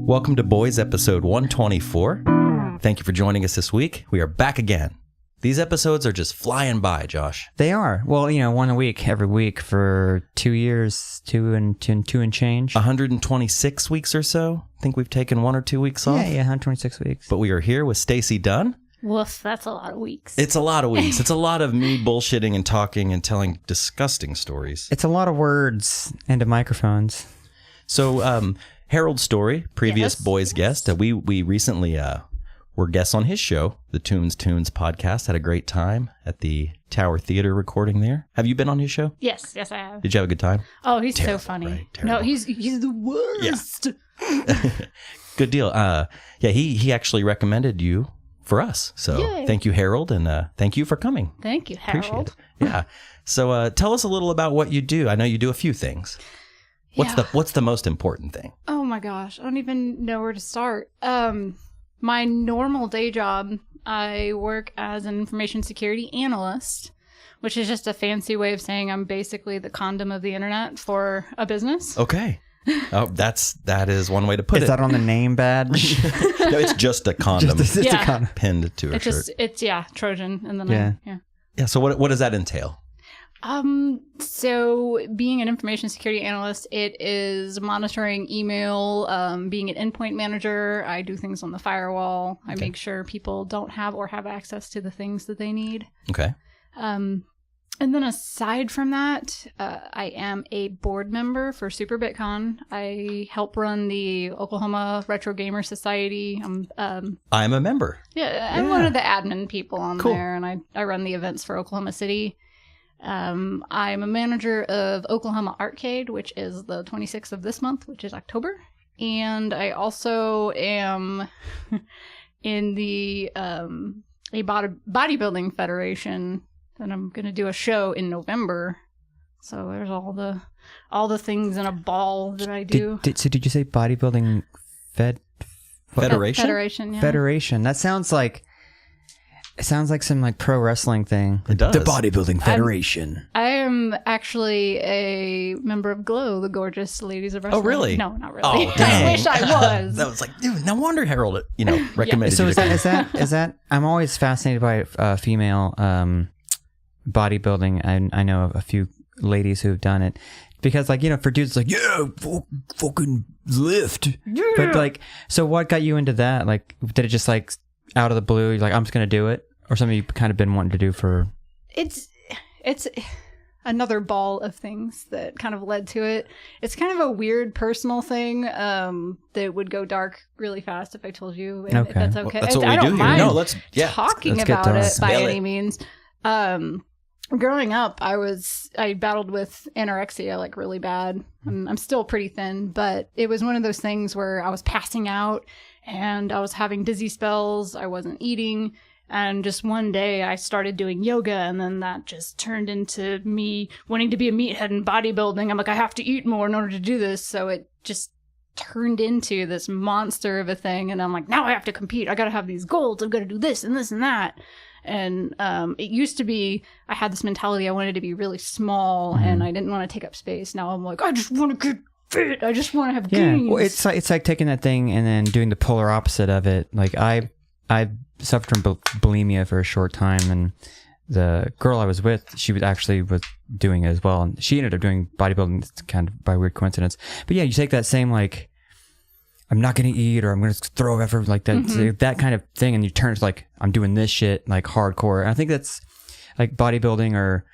Welcome to Boys episode 124. Thank you for joining us this week. We are back again. These episodes are just flying by, Josh. They are. Well, one a week, every week for 2 years, two and change. 126 weeks or so. I think we've taken 1 or 2 weeks off. Yeah, 126 weeks. But we are here with Stacy Dunn. Woof, that's a lot of weeks. It's a lot of weeks. It's a lot of me bullshitting and talking and telling disgusting stories. It's a lot of words into microphones. So, Harold Story, previous Boys guest, we recently were guests on his show, the Tunes podcast. Had a great time at the Tower Theater recording there. Have you been on his show? Yes, I have. Did you have a good time? Oh, he's so funny. Right? No, he's the worst. Yeah. Good deal. He actually recommended you for us. So Yay. Thank you, Harold, and thank you for coming. Thank you, Harold. Appreciate it. Yeah. So tell us a little about what you do. I know you do a few things. What's the most important thing? Oh my gosh, I don't even know where to start. My normal day job, I work as an information security analyst, which is just a fancy way of saying I'm basically the condom of the internet for a business. Okay. Oh, that is one way to put it. Is that on the name badge? No, it's just a condom. Just a condom. Pinned to a shirt. It's Trojan and the name. Yeah. So what does that entail? So being an information security analyst, it is monitoring email, being an endpoint manager. I do things on the firewall. I make sure people don't have or have access to the things that they need. Okay. And then aside from that, I am a board member for Super BitCon. I help run the Oklahoma Retro Gamer Society. I'm a member. Yeah, I'm one of the admin people on Cool. there, and I run the events for Oklahoma City. I'm a manager of Oklahoma Artcade, which is the 26th of this month, which is October. And I also am in the a bodybuilding federation, and I'm going to do a show in November. So there's all the things in a ball that I do. Did you say bodybuilding Federation? Federation, yeah. Federation. That sounds like... It sounds like some pro wrestling thing. It does. The Bodybuilding Federation. I am actually a member of GLOW, the Gorgeous Ladies of Wrestling. Oh, really? No, not really. Oh, dang. I wish I was. That was like, dude, no wonder Harold, recommended So you. is that? I'm always fascinated by female bodybuilding. I know of a few ladies who have done it because, for dudes, it's like, fucking lift. Yeah. But so what got you into that? Did it just out of the blue? You're like, I'm just gonna do it. Or something you've kind of been wanting to do for... It's another ball of things that kind of led to it. It's kind of a weird personal thing that would go dark really fast if I told you. And if that's okay. Well, that's what I we don't do mind here. No, let's talking get about to it it. by Spill any it. means. Growing up, I battled with anorexia really bad. I'm still pretty thin, but it was one of those things where I was passing out and I was having dizzy spells. I wasn't eating. And just one day I started doing yoga, and then that just turned into me wanting to be a meathead in bodybuilding. I'm like, I have to eat more in order to do this. So it just turned into this monster of a thing. And I'm like, now I have to compete. I got to have these goals. I've got to do this and this and that. And it used to be, I had this mentality. I wanted to be really small, and I didn't want to take up space. Now I'm like, I just want to get fit. I just want to have gains. Well, it's like taking that thing and then doing the polar opposite of it. I suffered from bulimia for a short time, and the girl I was with, she was doing it as well, and she ended up doing bodybuilding kind of by weird coincidence. But yeah, you take that same I'm not gonna eat, or I'm gonna throw effort that, that kind of thing, and you turn to I'm doing this shit hardcore. And I think that's bodybuilding or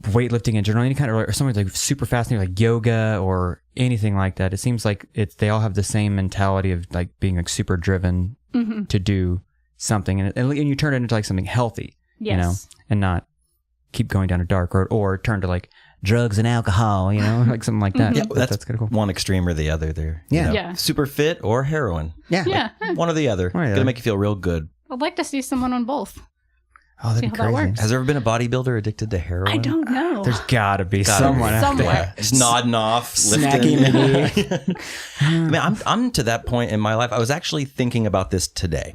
weightlifting in general, any kind of, or something super fascinating yoga or anything like that. It seems like they all have the same mentality of being super driven to do something, and you turn it into something healthy, and not keep going down a dark road or turn to drugs and alcohol, something like that. Yeah, that's kind of cool. One extreme or the other there. Yeah. Super fit or heroin. Yeah. One or the other. Gonna make you feel real good. I'd like to see someone on both. Oh, that'd be See how that crazy. works. Has there ever been a bodybuilder addicted to heroin? I don't know. There's gotta be someone out Somewhere. there. Just nodding off, Snacky lifting. I mean, I'm to that point in my life. I was actually thinking about this today.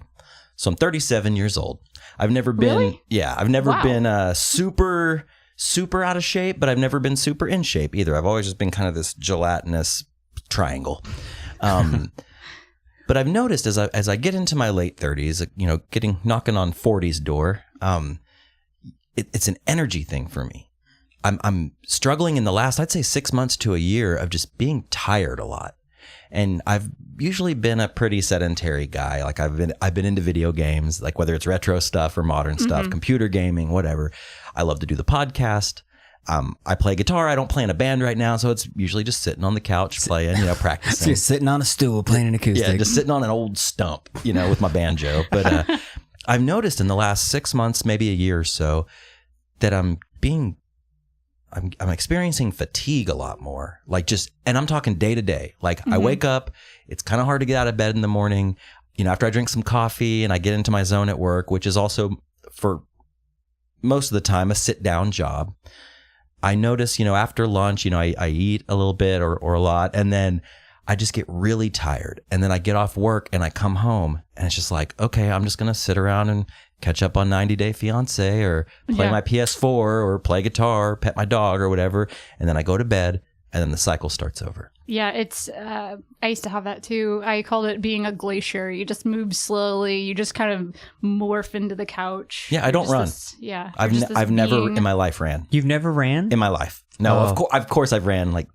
So I'm 37 years old. I've never been, Really? I've never been super out of shape, but I've never been super in shape either. I've always just been kind of this gelatinous triangle. But I've noticed as I get into my late 30s, knocking on 40's door, it's an energy thing for me. I'm struggling in the last, I'd say 6 months to a year of just being tired a lot. And I've usually been a pretty sedentary guy. Like I've been into video games, like whether it's retro stuff or modern stuff, computer gaming, whatever. I love to do the podcast. I play guitar. I don't play in a band right now, so it's usually just sitting on the couch playing, practicing. So you're sitting on a stool playing an acoustic. Yeah, just sitting on an old stump, with my banjo. But I've noticed in the last 6 months, maybe a year or so, that I'm experiencing fatigue a lot more. And I'm talking day to day. Like I wake up, it's kind of hard to get out of bed in the morning, after I drink some coffee and I get into my zone at work, which is also for most of the time a sit down job. I notice, after lunch, I eat a little bit or a lot, and then I just get really tired. And then I get off work and I come home and it's just like, okay, I'm just going to sit around and catch up on 90 Day Fiancé or play my PS4 or play guitar, pet my dog or whatever. And then I go to bed and then the cycle starts over. Yeah, it's, I used to have that too. I called it being a glacier. You just move slowly. You just kind of morph into the couch. Yeah, I don't run. I've never in my life ran. You've never ran? In my life. No, of course I've ran once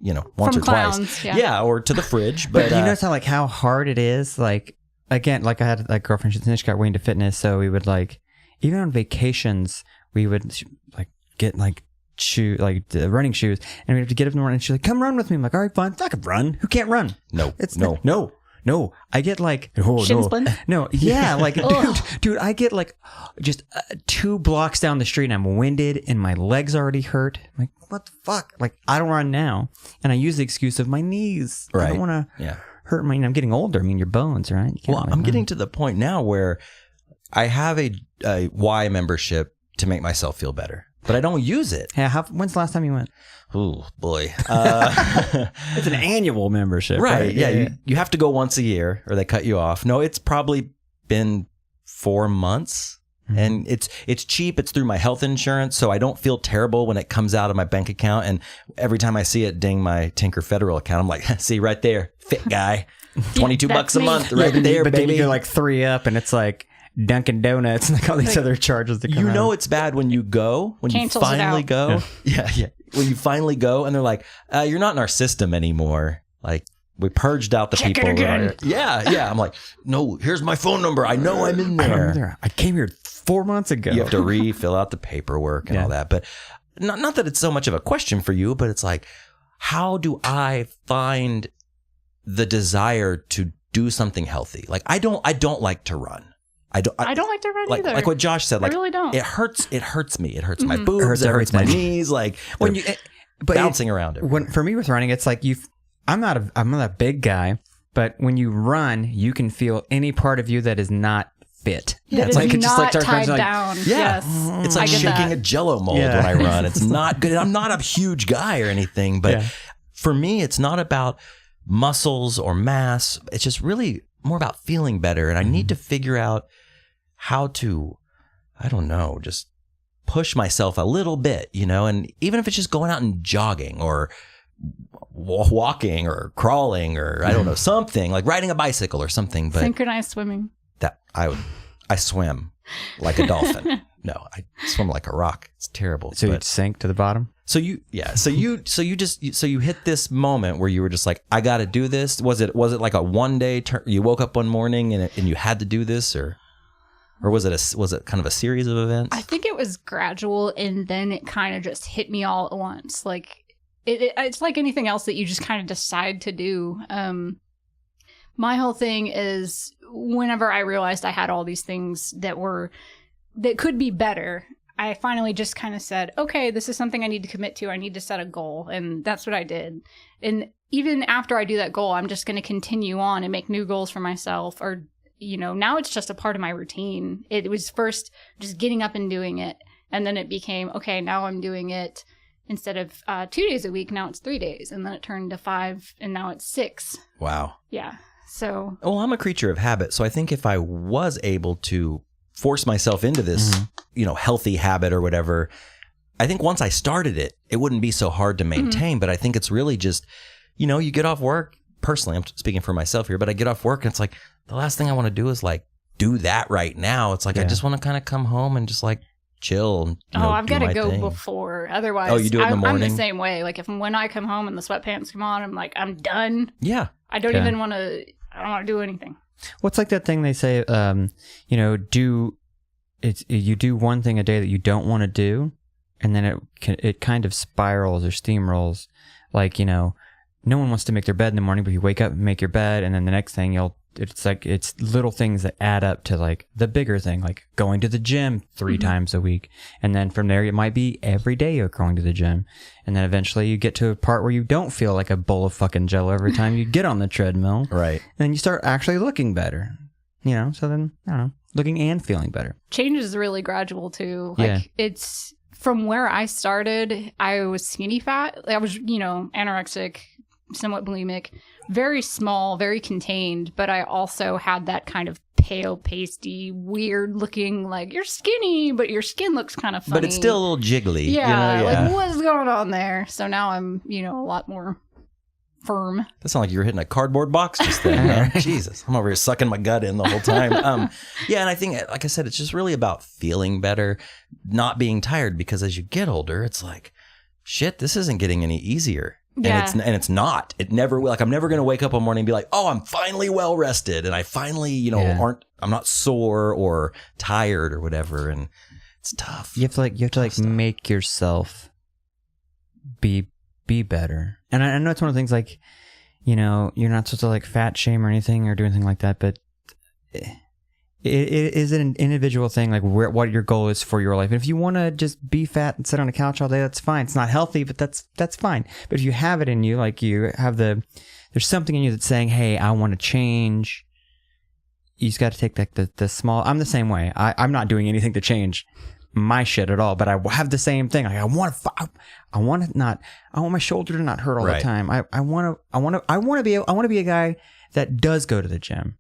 From or clowns, twice. Yeah, or to the fridge. But do you notice how hard it is? Like, again, I had a girlfriend, she got way into fitness, so we would even on vacations, we would get running shoes, and we have to get up in the morning, and she's like, come run with me. I'm like, all right, fine. I can run. Who can't run? No. I get shin splints? No, yeah, dude, I get just 2 blocks down the street and I'm winded and my legs already hurt. I'm like, what the fuck? I don't run now. And I use the excuse of my knees. Right. I don't want to hurt I'm getting older. Your bones, right? Well, I'm getting to the point now where I have a Y membership to make myself feel better, but I don't use it. Yeah, when's the last time you went? Oh, boy. It's an annual membership. Right. Yeah. You have to go once a year or they cut you off. No, it's probably been 4 months. And it's cheap. It's through my health insurance, so I don't feel terrible when it comes out of my bank account. And every time I see it ding my Tinker Federal account, I'm like, see right there, fit guy, $22 a month, right there, but baby. Then you go 3 up, and it's like Dunkin' Donuts and all these other charges that come out. It's bad when you go, when you finally go. Yeah. When you finally go, and they're like, you're not in our system anymore. We purged out the Check people. It again. Yeah. I'm like, no, here's my phone number. I know I'm in there. I came here 4 months ago. You have to refill out the paperwork and all that. But not that it's so much of a question for you, but it's like, how do I find the desire to do something healthy? I don't like to run. I don't like to run either. Like what Josh said. I really don't. It hurts me. It hurts my boobs. It hurts my knees. Bouncing around it. For me with running, it's I'm not a big guy, but when you run, you can feel any part of you that is not fit. Yeah, it's not tied down. Yeah, yes, it's like shaking a Jello mold when I run. It's not good. I'm not a huge guy or anything, but for me, it's not about muscles or mass. It's just really more about feeling better, and I need to figure out how to, I don't know, just push myself a little bit, and even if it's just going out and jogging or walking or crawling or I don't know, something like riding a bicycle or something. But synchronized swimming. That I swim like a dolphin. No, I swim like a rock. It's terrible. So you sink to the bottom. So you hit this moment where you were just like, I got to do this. Was it like a one day you woke up one morning and you had to do this, or was it kind of a series of events? I think it was gradual, and then it kind of just hit me all at once. It's like anything else that you just kind of decide to do. My whole thing is whenever I realized I had all these things that could be better, I finally just kind of said, okay, this is something I need to commit to. I need to set a goal. And that's what I did. And even after I do that goal, I'm just going to continue on and make new goals for myself. Or, now it's just a part of my routine. It was first just getting up and doing it. And then it became, okay, now I'm doing it. Instead of 2 days a week, now it's 3 days. And then it turned to 5, and now it's 6. Wow. Yeah. So. Well, I'm a creature of habit. So I think if I was able to force myself into this, healthy habit or whatever, I think once I started it, it wouldn't be so hard to maintain. But I think it's really just, you get off work, personally, I'm speaking for myself here, but I get off work and it's like, the last thing I want to do is like do that right now. It's like, I just want to kind of come home and just like chill. I've got to go before. Otherwise, you do it in the morning? I'm the same way. Like when I come home and the sweatpants come on, I'm like, I'm done. Yeah. I don't even want to, I don't want to do anything. What's like that thing they say, you do one thing a day that you don't want to do, and then it kind of spirals or steamrolls. Like, no one wants to make their bed in the morning, but you wake up and make your bed, and then the next thing it's little things that add up to like the bigger thing, like going to the gym 3 times a week. And then from there, it might be every day you're going to the gym. And then eventually you get to a part where you don't feel like a bowl of fucking jello every time you get on the treadmill. Right. And then you start actually looking better, so then, I don't know, looking and feeling better. Change is really gradual too. Like it's from where I started, I was skinny fat. I was, anorexic, somewhat bulimic, very small, very contained, but I also had that kind of pale, pasty, weird looking, like you're skinny, but your skin looks kind of funny. But it's still a little jiggly. Yeah, like what's going on there? So now I'm, a lot more firm. That sounded like you were hitting a cardboard box just then. Jesus, I'm over here sucking my gut in the whole time. And I think, like I said, it's just really about feeling better, not being tired, because as you get older, it's like, shit, this isn't getting any easier. Yeah. And it's not. It never will. Like, I'm never going to wake up one morning and be like, oh, I'm finally well rested. And I finally, I'm not sore or tired or whatever. And it's tough. You have to make yourself be better. And I know it's one of the things, like, you're not supposed to like fat shame or anything or do anything like that, but it is an individual thing, like what your goal is for your life. And if you want to just be fat and sit on a couch all day, that's fine. It's not healthy, but that's fine. But if you have it in you, like you have there's something in you that's saying, hey, I want to change. You just got to take the small. I'm the same way. I'm not doing anything to change my shit at all, but I have the same thing. Like I want my shoulder to not hurt all the time. I want to be a guy that does go to the gym.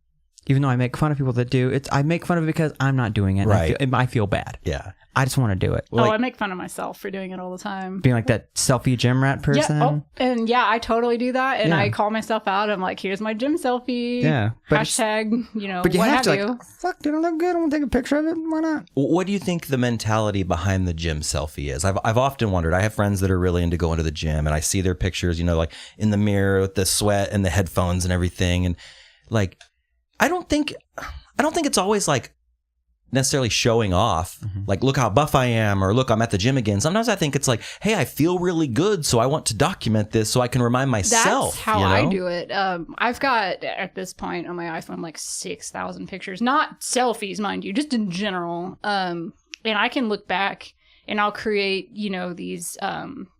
Even though I make fun of people that do, I make fun of it because I'm not doing it. Right. I feel bad. Yeah. I just want to do it. I make fun of myself for doing it all the time. Being like that selfie gym rat person. Yeah. And I totally do that. And I call myself out. I'm like, here's my gym selfie. Yeah. Hashtag, but you what have to you. Fuck, did I look good? I want to take a picture of it. Why not? What do you think the mentality behind the gym selfie is? I've often wondered. I have friends that are really into going to the gym, and I see their pictures, like in the mirror with the sweat and the headphones and everything. And like, I don't think it's always like necessarily showing off, like, look how buff I am, or look, I'm at the gym again. Sometimes I think it's like, hey, I feel really good, so I want to document this so I can remind myself. That's how I do it. I've got, at this point on my iPhone, like 6,000 pictures, not selfies, mind you, just in general. And I can look back and I'll create, these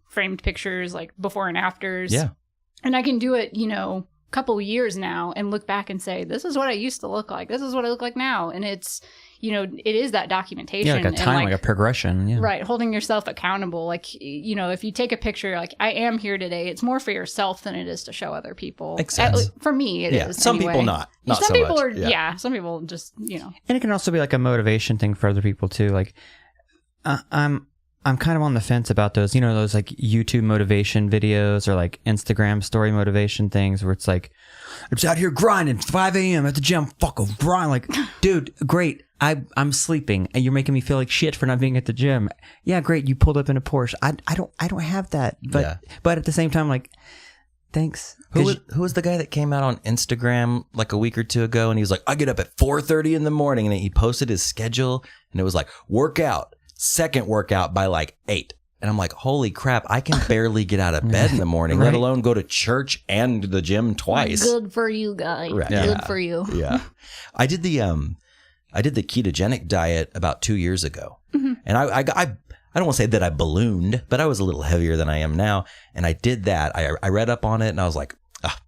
framed pictures, like before and afters. Yeah. And I can do it, couple years now and look back and say, this is what I used to look like. This is what I look like now. And it's, it is that documentation. Yeah, like a time, like a progression. Yeah. Right. Holding yourself accountable. Like, if you take a picture, like I am here today, it's more for yourself than it is to show other people. Makes sense. For me, it is. Some anyway. people not some so people much. are, some people just, And it can also be like a motivation thing for other people too. Like, I'm kind of on the fence about those, those like YouTube motivation videos or like Instagram story motivation things where it's like, I'm just out here grinding 5 a.m. at the gym, fucking grind. Like, dude, great. I'm sleeping and you're making me feel like shit for not being at the gym. Yeah, great. You pulled up in a Porsche. I don't have that. But at the same time, like, thanks. Who was the guy that came out on Instagram like a week or two ago and he was like, I get up at 4:30 in the morning, and he posted his schedule and it was like, workout, second workout by like 8. And I'm like, holy crap, I can barely get out of bed in the morning, let alone go to church and the gym twice. Good for you, guy. Right. Good for you. Yeah. I did the ketogenic diet about 2 years ago. And I don't want to say that I ballooned, but I was a little heavier than I am now. And I did that. I read up on it and I was like,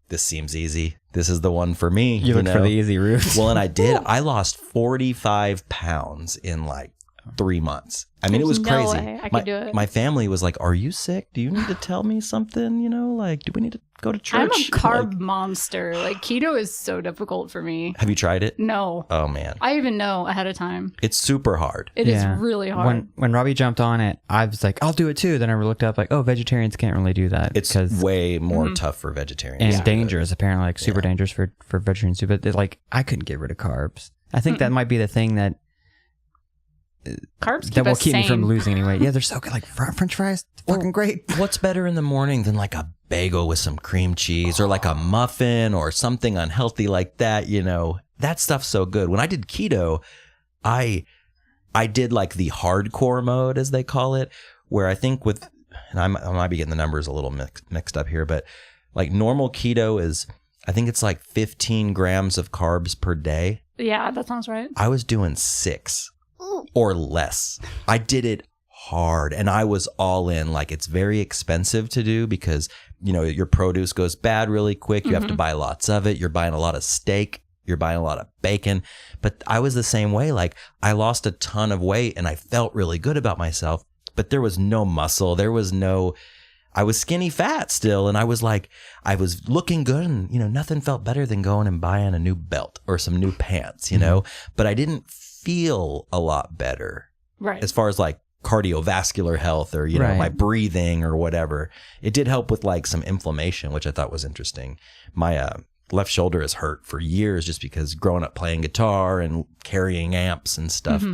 this seems easy. This is the one for me. You looked for the easy route. Well, and I did. I lost 45 pounds in like 3 months. I mean, it was There's no crazy. way I could do it. My family was like, "Are you sick? Do you need to tell me something? You know, like, do we need to go to church?" I'm a carb Like, monster. Like keto is so difficult for me. have you tried it? No. Oh man, I even know ahead of time. it's super hard. It is really hard. When Robbie jumped on it, I was like, I'll do it too. Then I looked up like, oh, vegetarians can't really do that. It's way more tough for vegetarians. and dangerous, apparently, like super dangerous for vegetarians too. But like, I couldn't get rid of carbs. I think that might be the thing that Carbs keep that will us keep me from sane. losing any weight. Yeah, they're so good. Like French fries, fucking great. What's better in the morning than like a bagel with some cream cheese or like a muffin or something unhealthy like that? You know, that stuff's so good. When I did keto, I did like the hardcore mode, as they call it, where I think with, and I might be getting the numbers a little mixed up here, but like normal keto is, I think it's like 15 grams of carbs per day. Yeah, that sounds right. I was doing 6 or less. I did it hard and I was all in. Like, it's very expensive to do because, you know, your produce goes bad really quick. You have to buy lots of it. You're buying a lot of steak. You're buying a lot of bacon. But I was the same way. Like, I lost a ton of weight and I felt really good about myself, but there was no muscle. I was skinny fat still. And I was like, I was looking good and, you know, nothing felt better than going and buying a new belt or some new pants, you know, but I didn't feel a lot better. Right. As far as like cardiovascular health or, you know, my breathing or whatever. It did help with like some inflammation, which I thought was interesting. My left shoulder has hurt for years just because growing up playing guitar and carrying amps and stuff,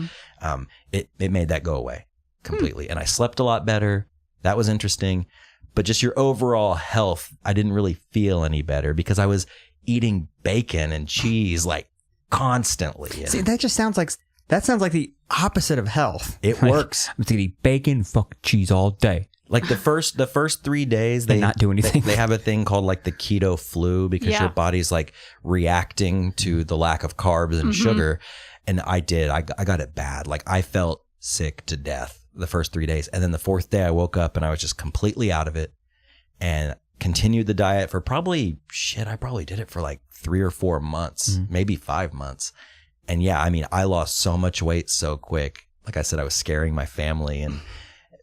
it made that go away completely. And I slept a lot better. That was interesting. But just your overall health, I didn't really feel any better because I was eating bacon and cheese like constantly. See, that sounds like the opposite of health. It Like, works. I'm just eating bacon, fucking cheese all day. Like the first 3 days, they not do anything. They have a thing called like the keto flu because your body's like reacting to the lack of carbs and sugar. And I got it bad. Like I felt sick to death the first 3 days. And then the 4th day I woke up and I was just completely out of it and continued the diet for I probably did it for like 3 or 4 months, maybe 5 months. And yeah, I mean, I lost so much weight so quick. Like I said, I was scaring my family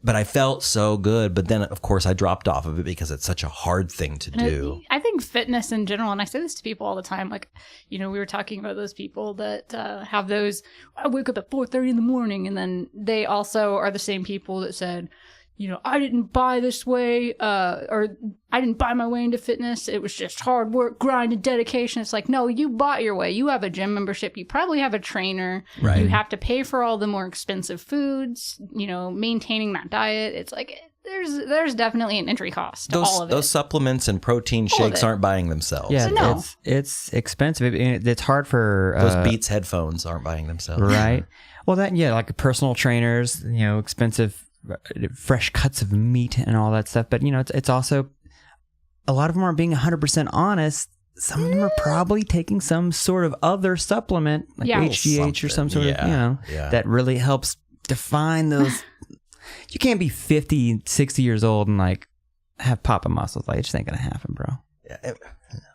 but I felt so good. But then of course I dropped off of it because it's such a hard thing to do. I think fitness in general, and I say this to people all the time, like, you know, we were talking about those people that have those, I wake up at 4:30 in the morning, and then they also are the same people that said, you know, I didn't buy this way, or I didn't buy my way into fitness. It was just hard work, grind, and dedication. It's like, no, you bought your way. You have a gym membership. You probably have a trainer. Right. You have to pay for all the more expensive foods, you know, maintaining that diet. It's like, there's definitely an entry cost to all of it. Those supplements and protein shakes aren't buying themselves. Yeah, No. it's expensive. It's hard for Those Beats headphones aren't buying themselves. right. Well, like personal trainers, you know, expensive, fresh cuts of meat and all that stuff. But you know, it's also a lot of them aren't being 100% honest. Some of them are probably taking some sort of other supplement, like HGH or some sort of, you know, that really helps define those. You can't be 50, 60 years old and like have pop of muscles. Like, it just ain't gonna happen, bro.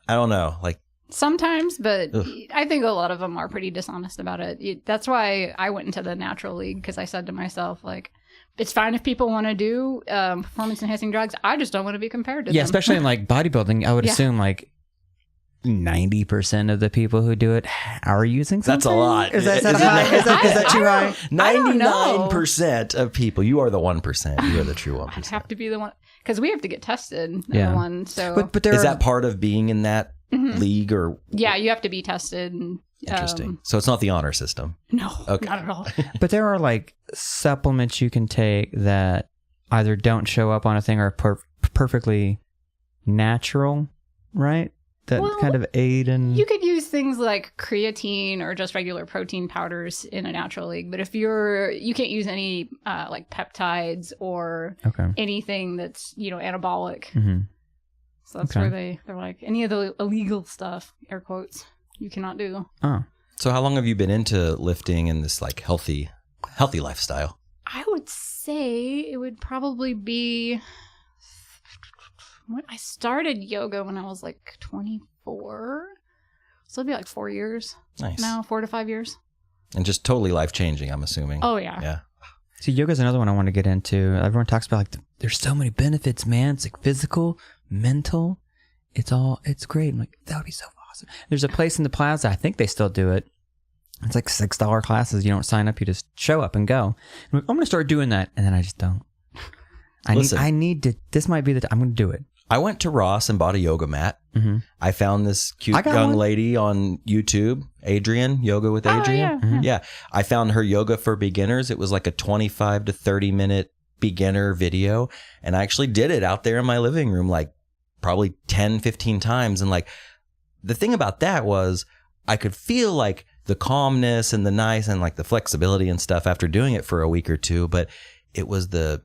I don't know. Like, sometimes, but I think a lot of them are pretty dishonest about it. That's why I went into the natural league, because I said to myself, like, it's fine if people want to do performance enhancing drugs. I just don't want to be compared to them. Yeah, especially in like bodybuilding, I would assume like 90% of the people who do it are using something. that's a lot. Is that high? Is that too high? 99% of people. You are the 1%. You are the true 1%. I'd have to be the one, because we have to get tested. Number one, so But there is that part of being in that league or? yeah, you have to be tested. And, Interesting. So it's not the honor system. No, Okay. not at all. But there are like supplements you can take that either don't show up on a thing or are perfectly natural, right? That kind of aid in... You could use things like creatine or just regular protein powders in a natural league, but if you can't use any like peptides or anything that's, you know, anabolic. So that's where they're like, any of the illegal stuff, air quotes, you cannot do. Oh. So how long have you been into lifting and this like healthy lifestyle? I would say it would probably be... I started yoga when I was like 24. So it'd be like 4 years. Nice. Now, 4 to 5 years. And just totally life-changing, I'm assuming. Oh, yeah. Yeah. See, yoga's another one I want to get into. Everyone talks about, like, there's so many benefits, man. It's like physical, mental. It's great. I'm like, that would be so awesome. There's a place in the plaza, I think they still do it. It's like $6 classes. You don't sign up, you just show up and go. I'm like, I'm going to start doing that. And then I just don't. I need to, this might be I'm going to do it. I went to Ross and bought a yoga mat. Mm-hmm. I found this cute young lady on YouTube, Adrienne, Yoga with Adrienne. Oh, yeah. Yeah. I found her yoga for beginners. It was like a 25 to 30 minute beginner video. And I actually did it out there in my living room, like probably 10, 15 times. And like the thing about that was I could feel like the calmness and the nice and like the flexibility and stuff after doing it for a week or two. But it was the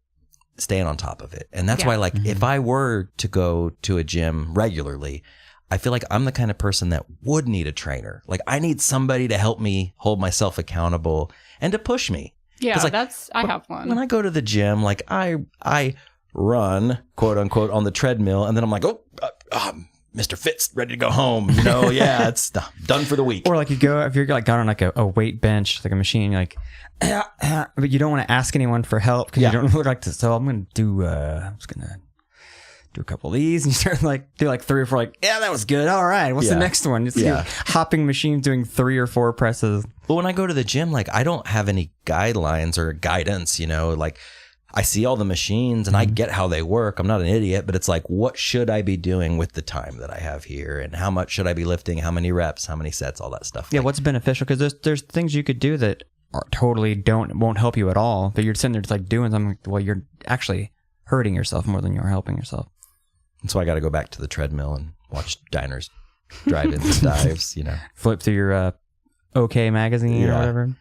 staying on top of it. And that's why, like, if I were to go to a gym regularly, I feel like I'm the kind of person that would need a trainer. Like, I need somebody to help me hold myself accountable and to push me. Yeah, like, I have one. When I go to the gym, like, I run, quote unquote, on the treadmill, and then I'm like, Mr. Fitz, ready to go home. You know, yeah, it's done for the week. Or like if you're like got on like a weight bench, like a machine, you're like, but you don't want to ask anyone for help because you don't look like this. So I'm just gonna do a couple of these, and you start like do like 3 or 4. Like, yeah, that was good. All right, what's the next one? It's hopping machines doing 3 or 4 presses. But when I go to the gym, like I don't have any guidelines or guidance. You know, like I see all the machines and I get how they work. I'm not an idiot, but it's like, what should I be doing with the time that I have here? And how much should I be lifting? How many reps? How many sets? All that stuff. Yeah, what's beneficial? Because there's things you could do that are totally won't help you at all. But you're sitting there just like doing something. Well, you're actually hurting yourself more than you're helping yourself. And so I got to go back to the treadmill and watch diners, drive-ins, dives. You know, flip through your OK magazine or whatever.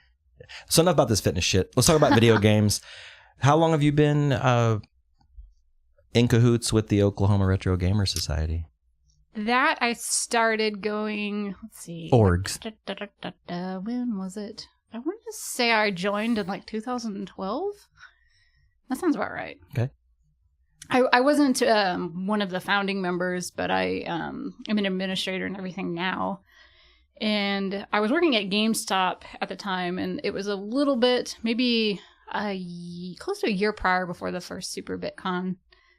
So enough about this fitness shit. Let's talk about video games. How long have you been in cahoots with the Oklahoma Retro Gamer Society? That I started going, let's see. Orgs. When was it? I want to say I joined in like 2012. That sounds about right. Okay. I wasn't one of the founding members, but I'm an administrator and everything now. And I was working at GameStop at the time, and it was a little bit, maybe close to a year prior before the first Super BitCon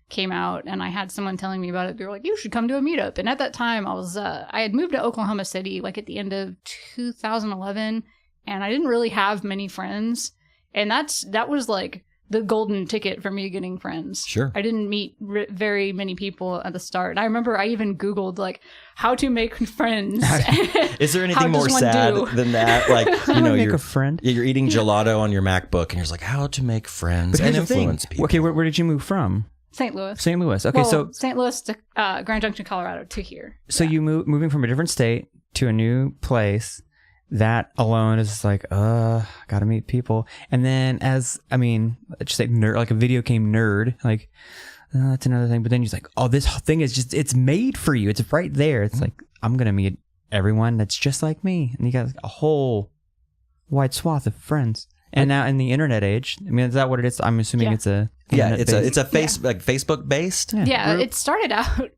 came out, and I had someone telling me about it. They were like, you should come to a meetup. And at that time I had moved to Oklahoma City like at the end of 2011, and I didn't really have many friends, and that was like the golden ticket for me getting friends. Sure. I didn't meet very many people at the start. I remember I even Googled like how to make friends. Is there anything more sad than that? Like, you know, make a friend. You're eating gelato on your MacBook and you're just like, how to make friends and influence people. Okay, where did you move from? St. Louis. St. Louis. Okay, so St. Louis to Grand Junction, Colorado to here. So you moving from a different state to a new place. That alone is like, gotta meet people. And then just like nerd, like a video game nerd, like, that's another thing. But then you're like, oh, this thing is just, it's made for you. It's right there. It's like, I'm going to meet everyone that's just like me. And you got a whole wide swath of friends. And now in the internet age, I mean, is that what it is? I'm assuming it's a, like Facebook based. Yeah, it started out.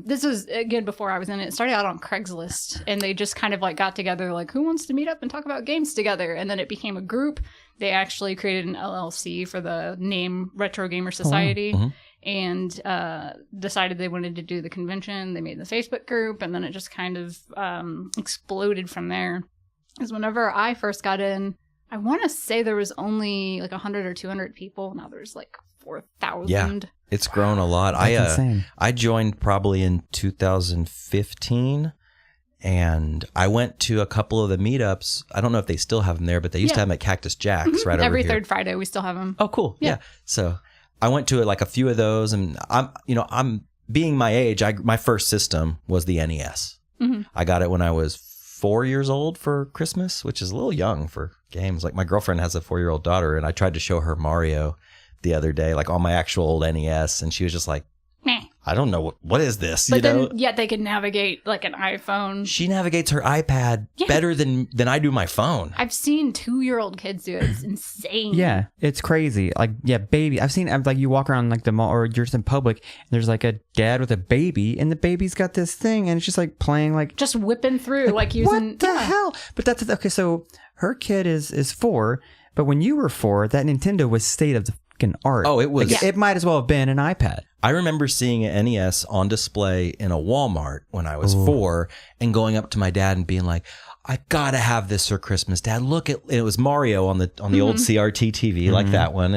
This was again before I was in it. It started out on Craigslist, and they just kind of like got together, like, who wants to meet up and talk about games together? And then it became a group. They actually created an LLC for the name Retro Gamer Society, and decided they wanted to do the convention. They made the Facebook group, and then it just kind of exploded from there. Because whenever I first got in, I want to say there was only like 100 or 200 people. Now there's like 4,000. Yeah, it's grown a lot. I joined probably in 2015, and I went to a couple of the meetups. I don't know if they still have them there, but they used to have them at Cactus Jack's right over here. Every third Friday we still have them. Oh, cool. Yeah. So I went to like a few of those, and I'm being my age. My first system was the NES. I got it when I was 4 years old for Christmas, which is a little young for games. Like my girlfriend has a 4-year-old daughter, and I tried to show her Mario the other day, like on my actual old NES, and she was just like, meh. I don't know what is this. But then yet they can navigate like an iPhone. She navigates her iPad better than I do my phone. I've seen 2-year-old kids do it. It's insane. Yeah, it's crazy. Like, yeah, baby. I've seen like you walk around like the mall or you're just in public, and there's like a dad with a baby, and the baby's got this thing, and it's just like playing like just whipping through like using what the hell. But that's okay. So her kid is 4, but when you were 4, that Nintendo was state of the fucking art. Oh, it was. Like, it might as well have been an iPad. I remember seeing an NES on display in a Walmart when I was 4 and going up to my dad and being like, I gotta have this for Christmas, Dad. Look at it was Mario on the old CRT TV, like that one,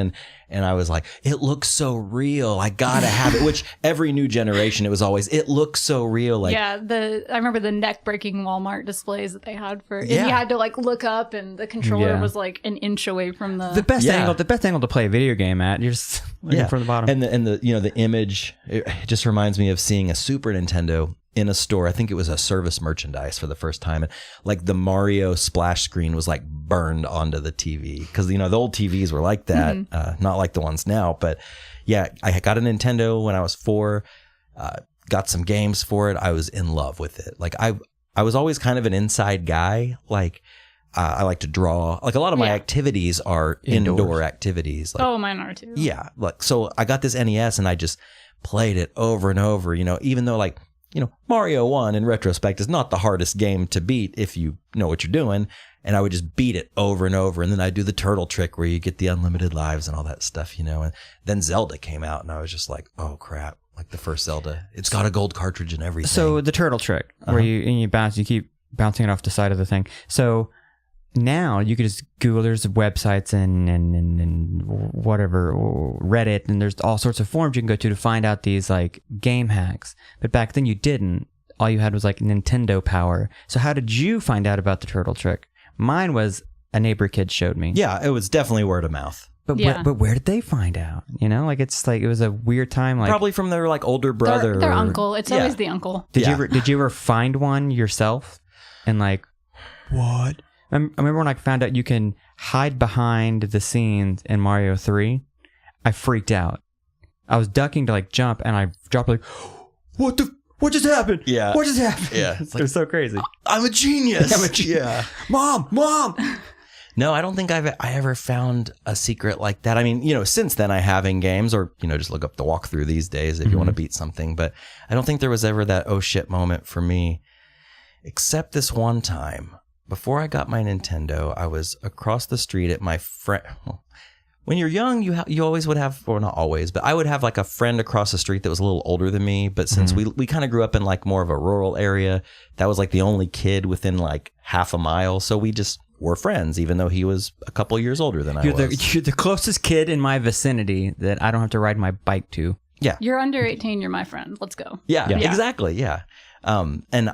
and I was like, it looks so real. I gotta have it. Which every new generation, it was always, it looks so real. Like I remember the neck breaking Walmart displays that they had for, and you had to like look up, and the controller was like an inch away from the best angle. The best angle to play a video game at. You're just looking from the bottom, and the the image. It just reminds me of seeing a Super Nintendo in a store. I think it was a service merchandise for the first time, and like the Mario splash screen was like burned onto the TV, because the old TVs were like that, not like the ones now. But yeah, I got a Nintendo when I was 4, got some games for it. I was in love with it. Like I was always kind of an inside guy. Like I like to draw. Like a lot of my activities are indoor activities. Like, mine are too. Yeah, like so I got this NES and I just played it over and over. Even though like Mario 1 in retrospect is not the hardest game to beat if you know what you're doing. And I would just beat it over and over. And then I'd do the turtle trick where you get the unlimited lives and all that stuff, And then Zelda came out and I was just like, oh crap. Like the first Zelda. It's got a gold cartridge and everything. So the turtle trick where you bounce, you keep bouncing it off the side of the thing. So now you could just Google, there's websites and whatever, or Reddit, and there's all sorts of forums you can go to find out these like game hacks. But back then you didn't. All you had was like Nintendo power. So how did you find out about the turtle trick? Mine was a neighbor kid showed me. Yeah, it was definitely word of mouth. But where did they find out? Like it's like it was a weird time. Like probably from their like older brother, their uncle. It's always the uncle. Did you ever find one yourself? And like what? I remember when I found out you can hide behind the scenes in Mario 3, I freaked out. I was ducking to like jump and I dropped like, what just happened? Yeah. What just happened? Yeah. It was so crazy. I'm a genius. Yeah. Mom. No, I don't think I ever found a secret like that. I mean, since then I have in games, or, just look up the walkthrough these days if you want to beat something. But I don't think there was ever that oh shit moment for me, except this one time. Before I got my Nintendo, I was across the street at my friend. When you're young, you always would have, or not always, but I would have like a friend across the street that was a little older than me. But since we kind of grew up in like more of a rural area, that was like the only kid within like half a mile. So we just were friends, even though he was a couple years older than I was. You're the closest kid in my vicinity that I don't have to ride my bike to. Yeah. You're under 18. You're my friend. Let's go. Yeah. Exactly. Yeah. And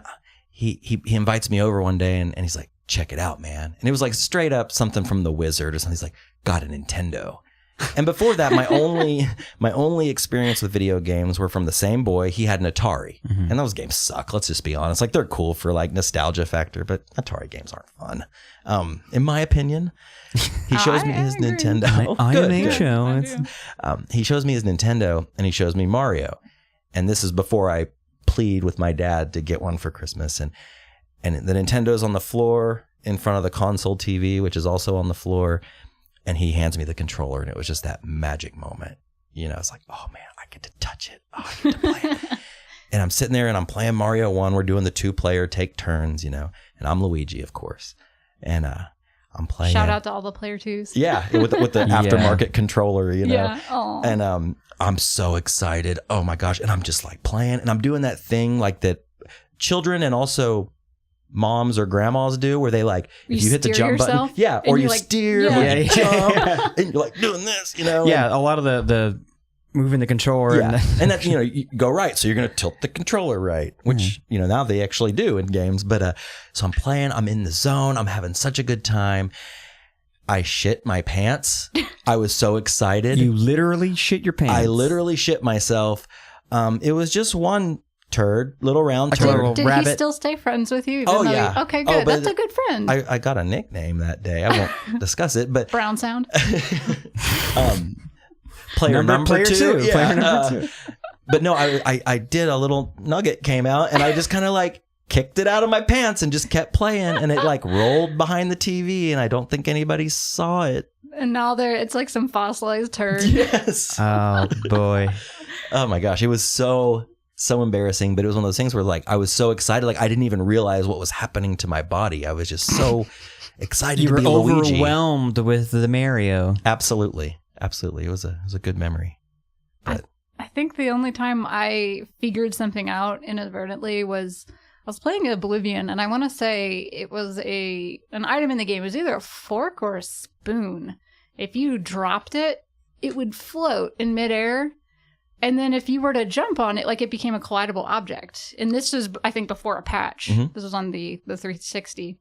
he invites me over one day and he's like, check it out, man. And it was like straight up something from The Wizard or something. He's like, got a Nintendo. And before that, my only experience with video games were from the same boy. He had an Atari. And those games suck. Let's just be honest. Like they're cool for like nostalgia factor, but Atari games aren't fun. In my opinion, he shows me his agree. Nintendo. He shows me his Nintendo and he shows me Mario. And this is before I plead with my dad to get one for Christmas. And the Nintendo's on the floor in front of the console TV, which is also on the floor. And he hands me the controller, and it was just that magic moment. It's like, oh man, I get to touch it. Oh, I get to play it. And I'm sitting there and I'm playing Mario 1. We're doing the 2-player take turns, and I'm Luigi, of course. And I'm playing. Shout out to all the player 2s. Yeah, with the aftermarket controller, Yeah. Aww. And I'm so excited. Oh my gosh. And I'm just like playing, and I'm doing that thing like that children and also moms or grandmas do, where they like, if you hit the jump yourself, button, or you like, steer, or you jump, and you're like doing this, Yeah, a lot of the moving the controller, and that you go right, so you're gonna tilt the controller right, which now they actually do in games. But so I'm playing, I'm in the zone, I'm having such a good time. I shit my pants. I was so excited. You literally shit your pants. I literally shit myself. It was just one turd, little round turd. Did he still stay friends with you? Oh, yeah. Okay, good. That's a good friend. I got a nickname that day. I won't discuss it, but Brown Sound. Player number two. Yeah. Player number 2. But no, I did a little nugget came out, and I just kind of like kicked it out of my pants and just kept playing, and it like rolled behind the TV, and I don't think anybody saw it. And now it's like some fossilized turd. Yes. Oh boy. Oh my gosh, it was so so embarrassing, but it was one of those things where like I was so excited, like I didn't even realize what was happening to my body. I was just so excited You to were be Luigi. overwhelmed with the Mario. Absolutely. It was a good memory. But I think the only time I figured something out inadvertently was I was playing Oblivion, and I want to say it was an item in the game. It was either a fork or a spoon. If you dropped it, it would float in midair. And then if you were to jump on it, like it became a collidable object. And this was, I think, before a patch. Mhm. This was on the 360.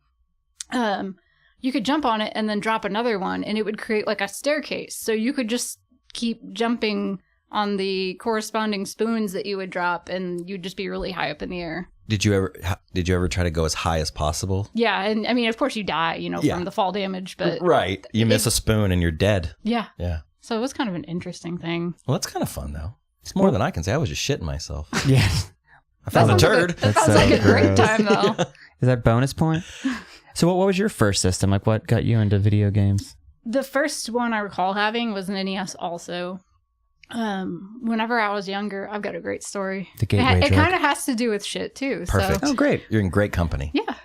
You could jump on it and then drop another one, and it would create like a staircase. So you could just keep jumping on the corresponding spoons that you would drop, and you'd just be really high up in the air. did you ever try to go as high as possible? Yeah, and I mean, of course you die, from the fall damage, but Right. You miss a spoon and you're dead. yeah. Yeah. So it was kind of an interesting thing. Well, that's kind of fun though. It's more than I can say. I was just shitting myself. Yeah. I found a sounds turd. That That's sounds like so a great gross. time, though. Is that bonus point? So what was your first system? Like what got you into video games? The first one I recall having was an NES also. Whenever I was younger, I've got a great story. The gateway It drug. kind of has to do with shit, too. Perfect. So, Oh, great. You're in great company. yeah.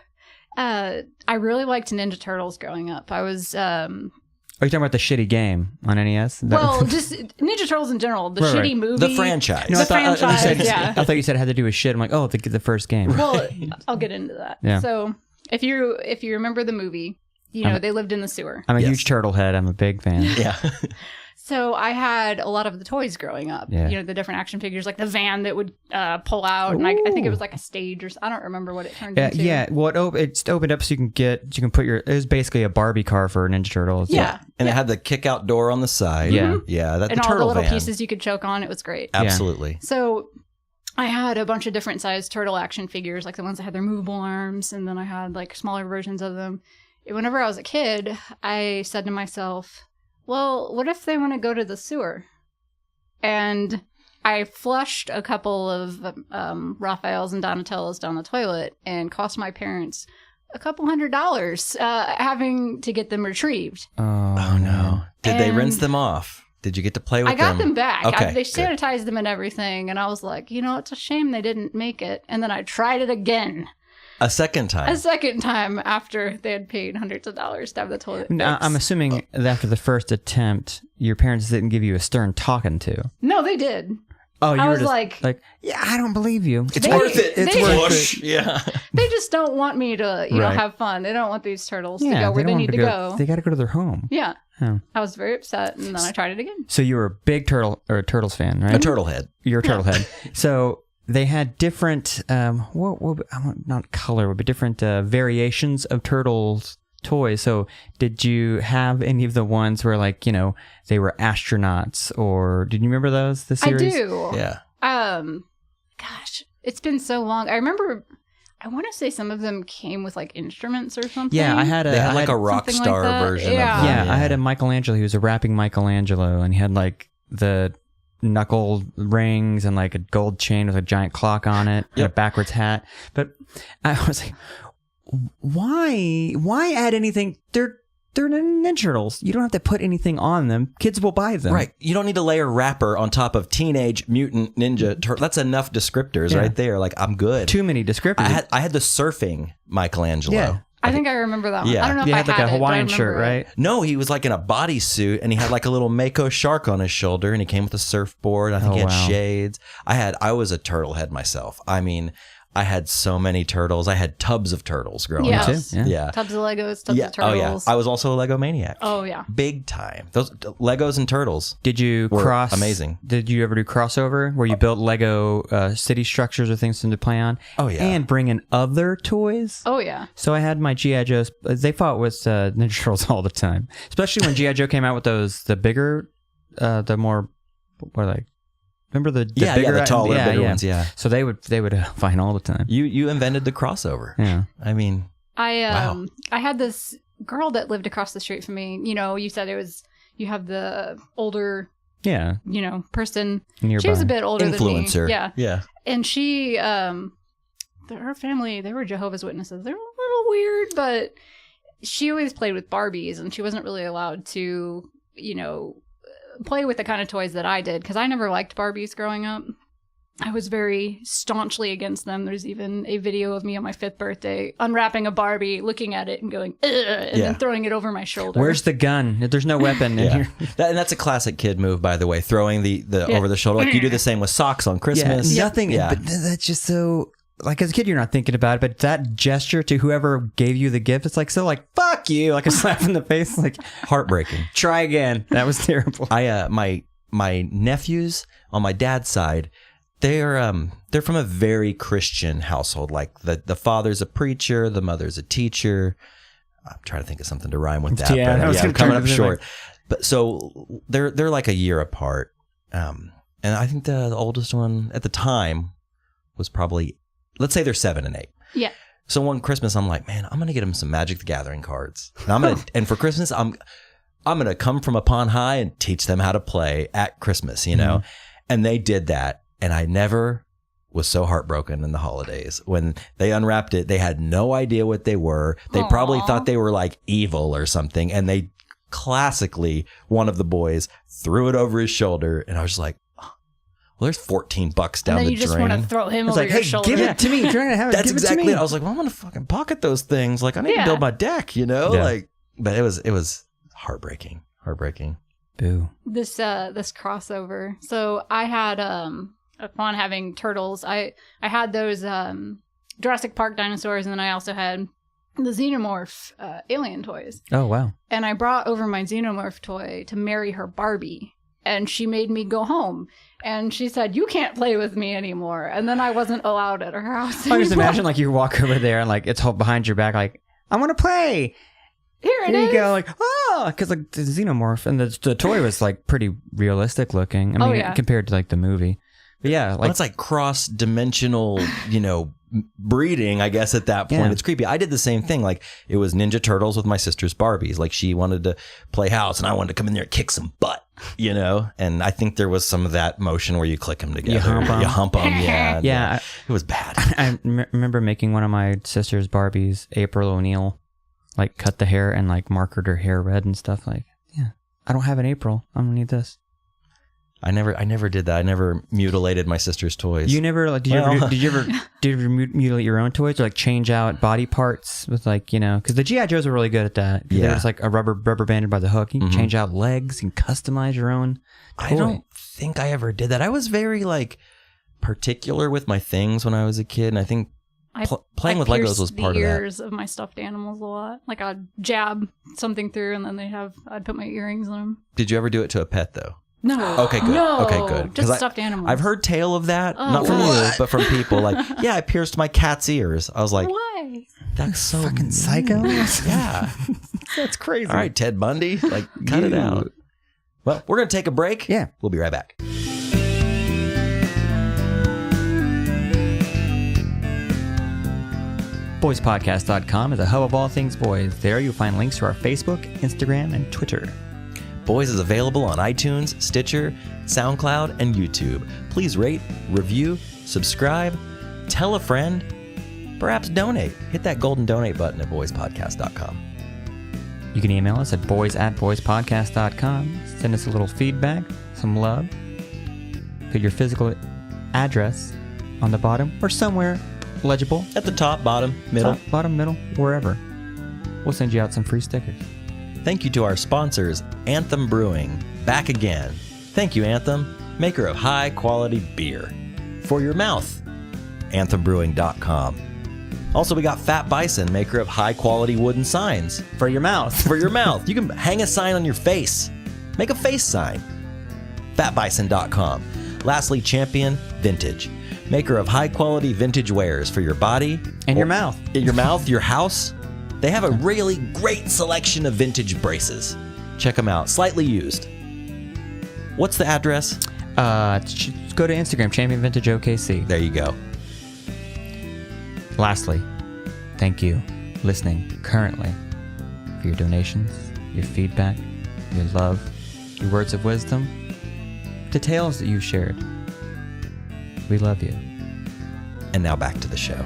I really liked Ninja Turtles growing up. I was... Are you talking about the shitty game on NES? well, just Ninja Turtles in general. The Right, shitty right. movie. The franchise. No, The I thought, franchise, you said, yeah. I thought you said it had to do with shit. I'm like, oh, the first game. Well, I'll get into that. Yeah. So if you remember the movie, they lived in the sewer. I'm a Yes. huge turtle head. I'm a big fan. Yeah. So I had a lot of the toys growing up. Yeah. The different action figures, like the van that would pull out, and I think it was like a stage, or I don't remember what it turned into. Yeah. Well, it's opened up so you can put it was basically a Barbie car for Ninja Turtles. Yeah. And it had the kick out door on the side. Yeah. Yeah. That And the all the turtle little van. pieces you could choke on. It was great. Absolutely. So I had a bunch of different sized turtle action figures, like the ones that had their movable arms, and then I had like smaller versions of them. And whenever I was a kid, I said to myself, well, what if they want to go to the sewer? And I flushed a couple of Raphaels and Donatellos down the toilet and cost my parents a couple $100 having to get them retrieved. Oh no. Did they rinse And- them off? Did you get to play with I got them? them back. Okay. They good. sanitized them and everything. And I was like, it's a shame they didn't make it. And then I tried it again. A second time. A second time after they had paid hundreds of dollars to have the toilet Now, fixed. I'm assuming that after the first attempt, your parents didn't give you a stern talking to. No, they did. Oh, you I were was just like, yeah, I don't believe you. It's They- worth it. they- It's worth it. Yeah. they just don't want me to, Right. have fun. They don't want these turtles to Yeah, go where they don't need want to go. They got to go to their home. Yeah. Oh. I was very upset, and then I tried it again. So you were a big Turtles fan, right? A turtle head. You're a turtle head. So they had different, not color, but different variations of Turtles toys. So did you have any of the ones where they were astronauts, or did you remember those, the series? I do. Yeah. Gosh, it's been so long. I remember, I want to say some of them came with like instruments or something. Yeah, I had They had like a something rock like star that. version Yeah. of them. Yeah, I had a Michelangelo. He was a rapping Michelangelo, and he had like the knuckle rings and like a gold chain with a giant clock on it and a backwards hat. But I was like, why add anything? They're Ninja Turtles. You don't have to put anything on them. Kids will buy them. Right. You don't need to layer wrapper on top of Teenage Mutant Ninja Turtle. That's enough descriptors right there. Like, I'm good. Too many descriptors. I had the surfing Michelangelo. Yeah. I think I remember that one. Yeah. I don't know if He I had like had a it, but I Hawaiian remember shirt, it. right? No, he was like in a bodysuit and he had like a little Mako shark on his shoulder and he came with a surfboard. I think he had wow. shades. I was a turtle head myself. I mean, I had so many turtles. I had tubs of turtles growing up. Yes. Yeah. Yeah. Tubs of Legos, tubs of Oh, yeah. turtles. I was also a Lego maniac. Oh, yeah. Big time. Those Legos and turtles. Did you were cross? amazing. Did you ever do crossover where you built Lego city structures or things to play on? Oh, yeah. And bring in other toys? Oh, yeah. So I had my G.I. Joes. They fought with Ninja Turtles all the time, especially when G.I. Joe came out with the bigger, the more, what are they? Remember the bigger, the taller, bigger ones. Yeah. So they would fight all the time. You invented the crossover. Yeah. I mean, I had this girl that lived across the street from me. You said you have the older, Yeah. person. Nearby. She was a bit older influencer. than me. Yeah. Yeah. And she, her family, they were Jehovah's Witnesses. They were a little weird, but she always played with Barbies, and she wasn't really allowed to, play with the kind of toys that I did, because I never liked Barbies growing up. I was very staunchly against them. There's even a video of me on my 5th birthday unwrapping a Barbie, looking at it and going, ugh, and then throwing it over my shoulder. Where's the gun? There's no weapon in here. And that's a classic kid move, by the way, throwing the over the shoulder. Like you do the same with socks on Christmas. Nothing. Yeah. But that's just so... Like, as a kid, you're not thinking about it, but that gesture to whoever gave you the gift, it's like, so like, fuck you, like a slap in the face, like... Heartbreaking. Try again. That was terrible. My nephews on my dad's side, they're from a very Christian household. Like, the father's a preacher, the mother's a teacher. I'm trying to think of something to rhyme with that. Yeah, but I'm coming up short. But so, they're like a year apart. And I think the oldest one at the time was probably... Let's say they're 7 and 8. Yeah. So one Christmas, I'm like, man, I'm gonna get them some Magic the Gathering cards, and for Christmas, I'm gonna come from upon high and teach them how to play at Christmas, you know. And they did that, and I never was so heartbroken in the holidays when they unwrapped it. They had no idea what they were. They probably thought they were like evil or something, and they classically, one of the boys threw it over his shoulder, and I was just like, well, there's $14 down the drain. You just want to throw him over your shoulder. Give it to me. You're going to have it. That's give exactly it to me. I was like, well, I'm going to fucking pocket those things. Like, I need to build my deck, you know? Yeah. Like, but it was heartbreaking. Boo. This crossover. So I had upon having turtles, I had those Jurassic Park dinosaurs, and then I also had the Xenomorph alien toys. Oh, wow. And I brought over my Xenomorph toy to marry her Barbie, and she made me go home. And she said, you can't play with me anymore. And then I wasn't allowed at her house anymore. I just imagine like you walk over there and like it's behind your back, like, I want to play. Here you go, like, oh, because like the Xenomorph and the toy was like pretty realistic looking. I mean, compared to like the movie. But yeah, like it's like cross-dimensional, you know, breeding, I guess, at that point. It's creepy. I did the same thing. Like, it was Ninja Turtles with my sister's Barbies. Like, she wanted to play house, and I wanted to come in there and kick some butt, you know? And I think there was some of that motion where you click them together. You hump them. Yeah. Yeah. It was bad. I remember making one of my sister's Barbies, April O'Neil, like, cut the hair and, like, markered her hair red and stuff. Like, yeah, I don't have an April. I'm going to need this. I never did that. I never mutilated my sister's toys. You never like? Did you ever mutilate your own toys or like change out body parts with like, you know? Because the GI Joes are really good at that. Yeah, there's like a rubber banded by the hook. You can change out legs and customize your own toy. I don't think I ever did that. I was very like particular with my things when I was a kid, and I think playing with Legos was part of that. I pierced the ears of my stuffed animals a lot. Like I'd jab something through, and then I'd put my earrings in them. Did you ever do it to a pet though? No. Okay, good. No, okay, good. Just stuffed animals. I've heard tale of that, not from you, but from people. Like, yeah, I pierced my cat's ears. I was like, why? That's so fucking psycho. Yeah, that's crazy. All right, Ted Bundy, like, cut it out. Well, we're gonna take a break. Yeah, we'll be right back. BoysPodcast.com is a hub of all things boys. There you'll find links to our Facebook, Instagram, and Twitter. Boys is available on iTunes, Stitcher, SoundCloud, and YouTube. Please rate, review, subscribe, tell a friend, perhaps donate. Hit that golden donate button at boyspodcast.com. You can email us at boys@boyspodcast.com. Send us a little feedback, some love. Put your physical address on the bottom or somewhere legible. At the top, bottom, middle. Top, bottom, middle, wherever. We'll send you out some free stickers. Thank you to our sponsors, Anthem Brewing, back again. Thank you, Anthem, maker of high-quality beer. For your mouth, anthembrewing.com. Also, we got Fat Bison, maker of high-quality wooden signs. For your mouth. For your mouth. You can hang a sign on your face. Make a face sign. fatbison.com. Lastly, Champion Vintage, maker of high-quality vintage wares for your body. And your mouth. Your mouth, your house. They have a really great selection of vintage braces. Check them out. Slightly used. What's the address? Just go to Instagram, Champion Vintage OKC. There you go. Lastly, thank you, listening currently, for your donations, your feedback, your love, your words of wisdom, the tales that you shared. We love you. And now back to the show.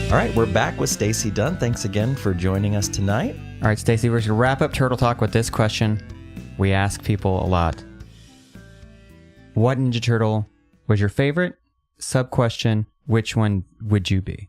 All right, we're back with Stacy Dunn. Thanks again for joining us tonight. All right, Stacy, we're going to wrap up Turtle Talk with this question. We ask people a lot. What Ninja Turtle was your favorite? Sub-question, which one would you be?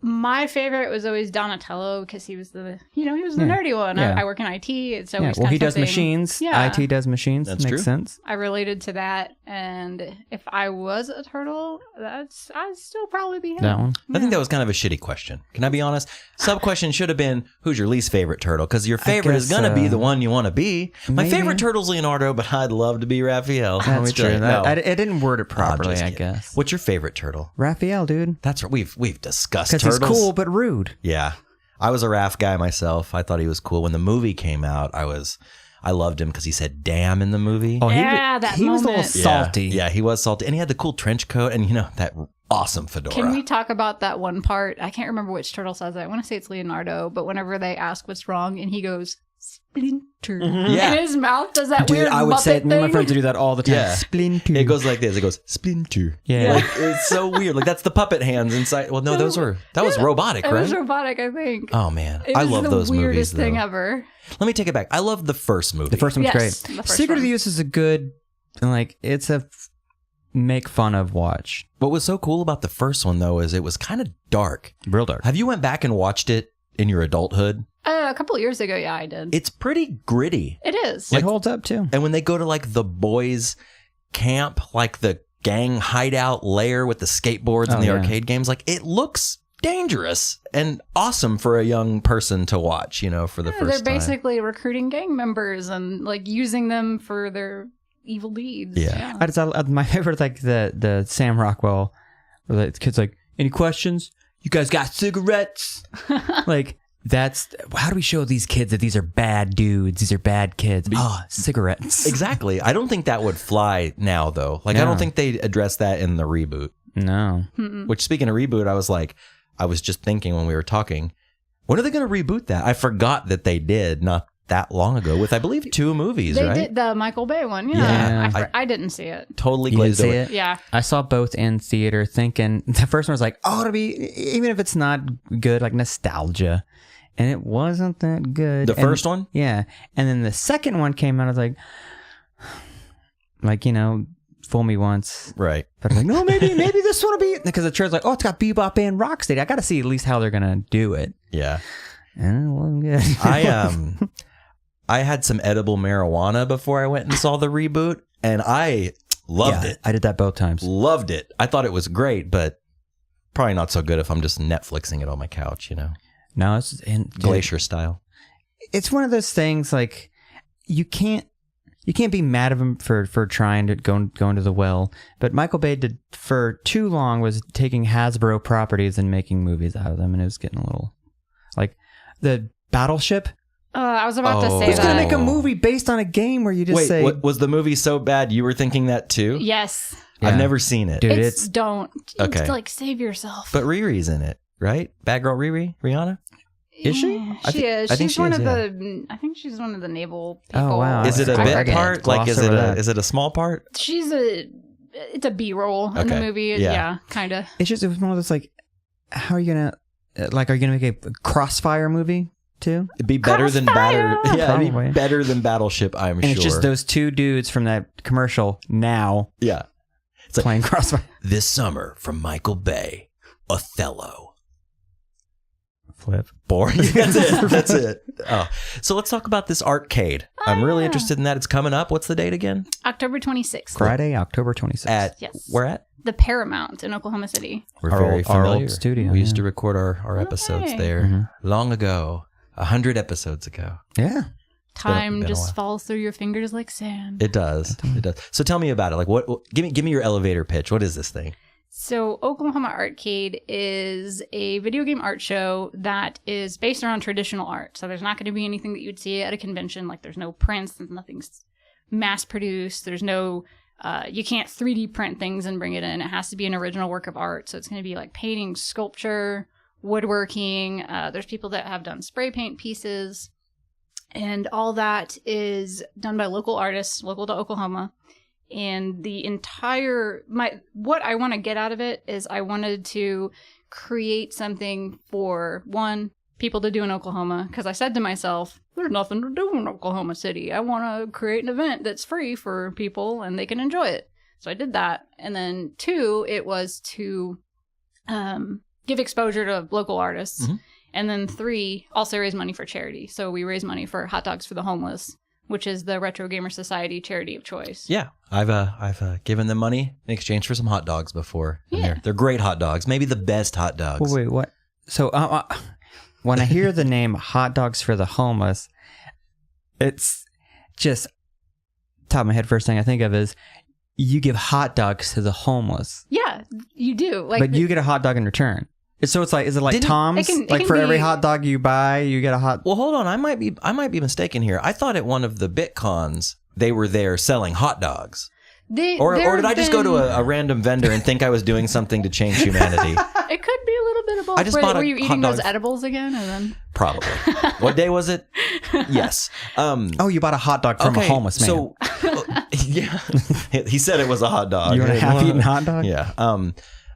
My favorite was always Donatello because he was the nerdy one. Yeah. I work in IT. It's always Well, he kind of does something- machines. Yeah. IT does machines. That's Makes true. sense. I related to that, and if I was a turtle, I'd still probably be him. That one. I think that was kind of a shitty question. Can I be honest? Sub-question should have been, who's your least favorite turtle? Because your favorite is guess, going to be the one you want to be. My maybe. favorite turtle's Leonardo, but I'd love to be Raphael. Let me That's tell true. you. No. I didn't word it I'm properly, just I kidding. guess. What's your favorite turtle? Raphael, dude. That's right. We've discussed Because turtles. he's cool but rude. Yeah. I was a Raph guy myself. I thought he was cool. When the movie came out, I loved him because he said damn in the movie. Oh, Yeah, that he was a little moment. salty. Yeah, he was salty. And he had the cool trench coat and, that awesome fedora. Can we talk about that one part? I can't remember which turtle says that. I want to say it's Leonardo, but whenever they ask what's wrong, and he goes, Splinter. Yeah. And his mouth does that Dude, weird I would Muppet say it. Me and my thing. friends would do that all the time. Yeah. Splinter. It goes like this. It goes, splinter. Yeah. Like, it's so weird. Like, that's the puppet hands inside. Well, no, that was robotic, It right? was robotic, I think. Oh, man. It I was love the those movies, weirdest thing though. ever. Let me take it back. I love the first movie. The first one's Yes, great. the first Secret of one. the Use is a good, it's a make fun of watch. What was so cool about the first one, though, is it was kind of dark. Real dark. Have you went back and watched it in your adulthood? A couple of years ago, yeah, I did. It's pretty gritty. It is. It holds up too. And when they go to like the boys' camp, like the gang hideout lair with the skateboards and the yeah. arcade games, like it looks dangerous and awesome for a young person to watch, for the Yeah, first they're time. basically recruiting gang members and like using them for their evil deeds. Yeah. My favorite, like the Sam Rockwell, where the kid's like, any questions? You guys got cigarettes? Like, how do we show these kids that these are bad dudes? These are bad kids. Cigarettes. Exactly. I don't think that would fly now, though. Like, I No. don't think they address that in the reboot. No. Which, speaking of reboot, I was just thinking when we were talking, when are they going to reboot that? I forgot that they did not that long ago with, I believe, 2 movies, They right? did the Michael Bay one. Yeah. Yeah. I didn't see it. Totally You didn't glazed see over. it? Yeah. I saw both in theater thinking, the first one was like, it'll be, even if it's not good, like nostalgia. And it wasn't that good. The first one? Yeah. And then the second one came out, I was like, fool me once. Right. But I'm like, no, maybe this one will be, because the trailer's like, it's got Bebop and Rocksteady. I got to see at least how they're going to do it. Yeah. And it wasn't good. I had some edible marijuana before I went and saw the reboot, and I loved it. I did that both times. Loved it. I thought it was great, but probably not so good if I'm just Netflixing it on my couch, No, it's Glacier style. It's one of those things like you can't be mad at him for trying to go into the well. But Michael Bay did for too long was taking Hasbro properties and making movies out of them, and it was getting a little like the Battleship. I was about to say Who's that. going to make a movie based on a game where you just say, was the movie so bad you were thinking that too? Yes. I've Yeah. never seen it. Dude, Don't. Okay. It's like, save yourself. But Riri's in it, right? Bad girl Riri? Rihanna? Is she? Yeah, I she thi- is. I think She's she one is, of yeah. the. I think she's one of the naval people. Oh, wow. Is it a I bit forget. part? Like, Gloss is over that. it a small part? It's a B-roll in the Okay. movie. Yeah. Yeah, kind of. It's just, it was one of those like, how are you going to, are you going to make a Crossfire movie too? It'd be better than Crossfire! Yeah, it'd Probably. be better than Battleship, I'm And sure. it's just those 2 dudes from that commercial now Yeah. It's like, playing Crossfire. this summer from Michael Bay, Othello. Flip. Boring. That's it. That's it. Oh, so let's talk about this arcade. I'm really interested in that. It's coming up. What's the date again? October 26th. Friday, October 26th. At Yes. where at? The Paramount in Oklahoma City. We're Our very old- our old familiar. studio, We used yeah. to record our episodes Okay. there long ago, 100 episodes ago. Yeah. Time been a just while. falls through your fingers like sand. It does. It does. So tell me about it. Like, what? Give me your elevator pitch. What is this thing? So, Oklahoma Artcade is a video game art show that is based around traditional art. So, there's not going to be anything that you'd see at a convention. Like, there's no prints, nothing's mass produced. There's no, you can't 3D print things and bring it in. It has to be an original work of art. So, it's going to be like painting, sculpture, woodworking. There's people that have done spray paint pieces. And all that is done by local artists, local to Oklahoma. And the entire what I want to get out of it is I wanted to create something for people to do in Oklahoma, because I said to myself, there's nothing to do in Oklahoma City. I want to create an event that's free for people and they can enjoy it. So I did that. And then 2, it was to give exposure to local artists. Mm-hmm. And then 3, also raise money for charity. So we raise money for Hot Dogs for the Homeless, which is the Retro Gamer Society charity of choice. Yeah, I've given them money in exchange for some hot dogs before. And they're great hot dogs, maybe the best hot dogs. Well, wait, what? So when I hear the name Hot Dogs for the Homeless, it's just top of my head. First thing I think of is you give hot dogs to the homeless. Yeah, you do. But you get a hot dog in return. So it's like, is it like Tom's? Like for every hot dog you buy, you get a hot. Well, hold on. I might be mistaken here. I thought at one of the BitCons they were there selling hot dogs. Or did I just go to a random vendor and think I was doing something to change humanity? It could be a little bit of both. Were you eating those edibles again? Or then? Probably. What day was it? Yes. You bought a hot dog from a homeless man. So, yeah. He said it was a hot dog. You want a half-eaten hot dog? Yeah.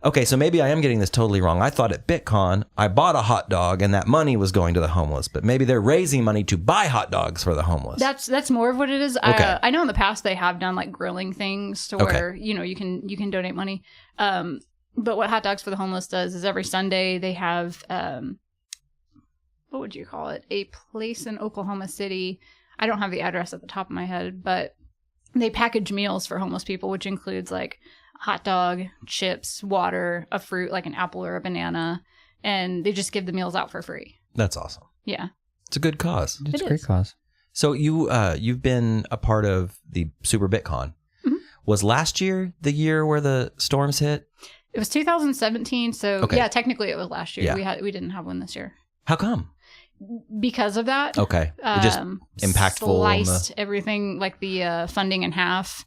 Okay, so maybe I am getting this totally wrong. I thought at BitCon, I bought a hot dog and that money was going to the homeless, but maybe they're raising money to buy hot dogs for the homeless. That's more of what it is. Okay. I know in the past they have done like grilling things to where, you can donate money. But what Hot Dogs for the Homeless does is every Sunday they have, what would you call it? A place in Oklahoma City. I don't have the address at the top of my head, but they package meals for homeless people, which includes like hot dog, chips, water, a fruit like an apple or a banana, and they just give the meals out for free. That's awesome. Yeah. It's a good cause. It's a great cause. So you've been a part of the Super BitCon. Mm-hmm. Was last year the year where the storms hit? It was 2017, so yeah, technically it was last year. Yeah. We didn't have one this year. How come? Because of that. Okay. Just impactful. Sliced everything, like the funding in half.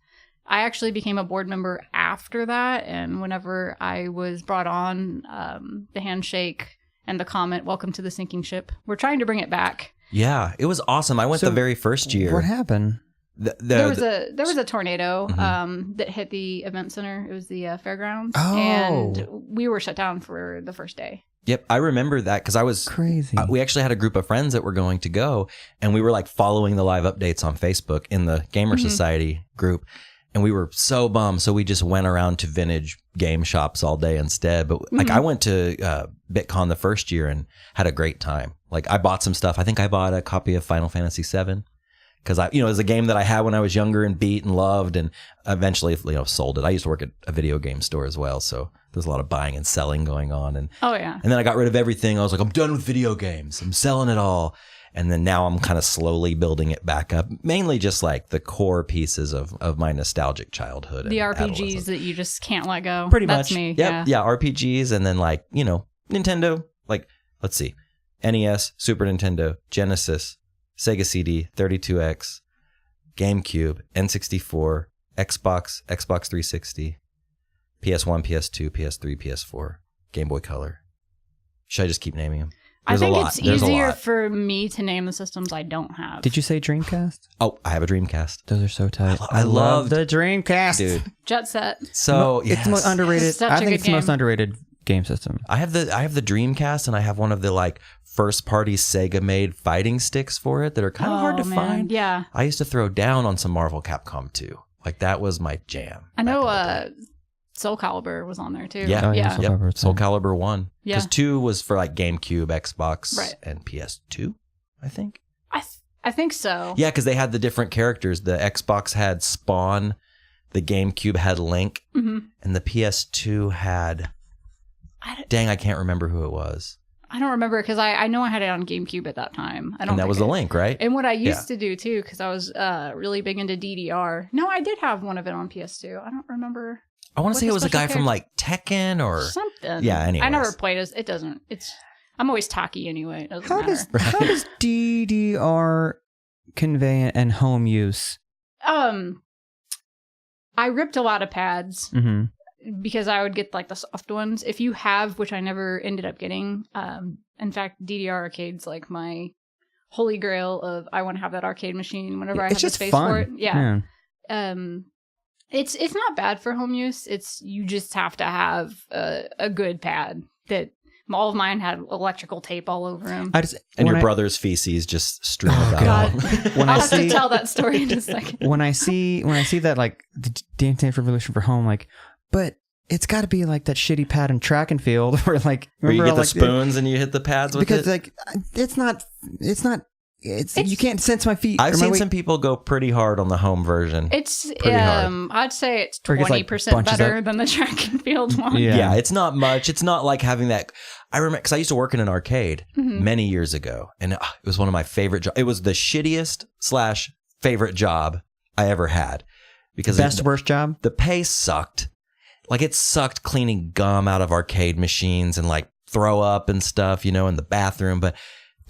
I actually became a board member after that, and whenever I was brought on, the handshake and the comment, "Welcome to the sinking ship." We're trying to bring it back. Yeah, it was awesome. I went the very first year. What happened? There was a tornado that hit the event center. It was the fairgrounds, and we were shut down for the first day. Yep, I remember that because I was crazy. We actually had a group of friends that were going to go, and we were like following the live updates on Facebook in the Gamer Society group. And we were so bummed, so we just went around to vintage game shops all day instead. But like I went to BitCon the first year and had a great time. Like I bought some stuff. I think I bought a copy of Final Fantasy VII because it was a game that I had when I was younger and beat and loved, and eventually sold it. I used to work at a video game store as well, so there's a lot of buying and selling going on. And and then I got rid of everything. I was like, I'm done with video games. I'm selling it all. And then now I'm kind of slowly building it back up, mainly just like the core pieces of my nostalgic childhood. The RPGs that you just can't let go. Pretty That's much. Me. Yep. Yeah, RPGs. And then like, Nintendo, like, let's see, NES, Super Nintendo, Genesis, Sega CD, 32X, GameCube, N64, Xbox 360, PS1, PS2, PS3, PS4, Game Boy Color. Should I just keep naming them? I think it's easier for me to name the systems I don't have. Did you say Dreamcast? Oh, I have a Dreamcast. Those are so tight. I love the Dreamcast, dude. Jet Set. So it's the most underrated. I think it's the most underrated game system. I have the Dreamcast, and I have one of the like first party Sega made fighting sticks for it that are kind of hard to find. Yeah. I used to throw down on some Marvel Capcom 2. Like that was my jam. I know. Soul Calibur was on there too. Yeah, Soul Calibur 1. Yeah, because 2 was for like GameCube, Xbox, and PS2. I think. I think so. Yeah, because they had the different characters. The Xbox had Spawn, the GameCube had Link, and the PS2 had. Dang, I can't remember who it was. I don't remember because I know I had it on GameCube at that time. And that was the Link, right? And what I used to do too, because I was really big into DDR. No, I did have one of it on PS2. I don't remember. I want to say it was a guy from like Tekken or something. Yeah, anyway. I never played as it doesn't. I'm always talky anyway. It doesn't matter. How does DDR convey and home use? I ripped a lot of pads because I would get like the soft ones. If you have, which I never ended up getting. In fact, DDR arcade's like my holy grail of I want to have that arcade machine whenever I have the space for it. Yeah. It's not bad for home use. You just have to have a good pad. That all of mine had electrical tape all over them. And your brother's feces just strewn about. God. I'll have to tell that story in a second. When I see that, like, the Dance Dance Revolution for home, like, but it's got to be like that shitty pad in track and field where, like, where you get the spoons and you hit the pads with it. Because, like, it's not you can't sense my feet. I've seen some people go pretty hard on the home version. It's I'd say it's 20% better than the track and field one. Yeah, it's not much. It's not like having that. I remember because I used to work in an arcade many years ago, and it was one of my favorite jobs. It was the shittiest / favorite job I ever had because worst job. The pay sucked. Like it sucked cleaning gum out of arcade machines and like throw up and stuff, in the bathroom, but.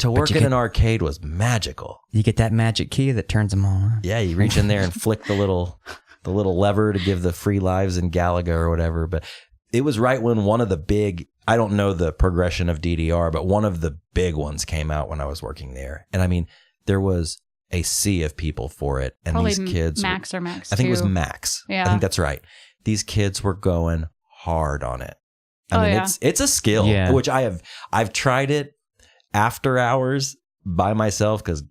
To work in an arcade was magical. You get that magic key that turns them all on. Yeah, you reach in there and flick the little lever to give the free lives in Galaga or whatever. But it was right when one of the big, I don't know the progression of DDR, but one of the big ones came out when I was working there. And I mean, there was a sea of people for it. And probably these kids. Max or Max. I think it was Max. Yeah. I think that's right. These kids were going hard on it. I mean, it's a skill, which I've tried it. After hours by myself because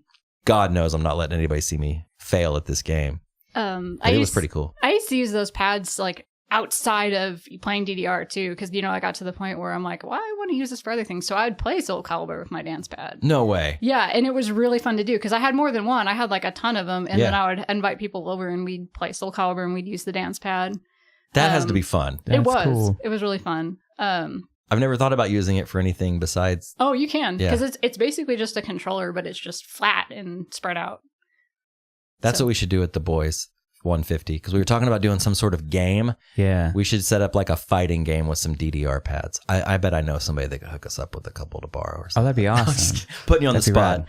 God knows I'm not letting anybody see me fail at this game. It was pretty cool. I used to use those pads like outside of playing DDR too because I got to the point where I'm like, well, I want to use this for other things. So I'd play Soul Calibur with my dance pad. No way. Yeah, and it was really fun to do because I had more than one. I had like a ton of them, and then I would invite people over and we'd play Soul Calibur and we'd use the dance pad. That has to be fun. It was. Cool. It was really fun. I've never thought about using it for anything besides. Oh, you can because it's basically just a controller, but it's just flat and spread out. That's what we should do at the boys 150 because we were talking about doing some sort of game. Yeah, we should set up like a fighting game with some DDR pads. I bet I know somebody that could hook us up with a couple to borrow or something. Oh, that'd be awesome. Putting you on the spot.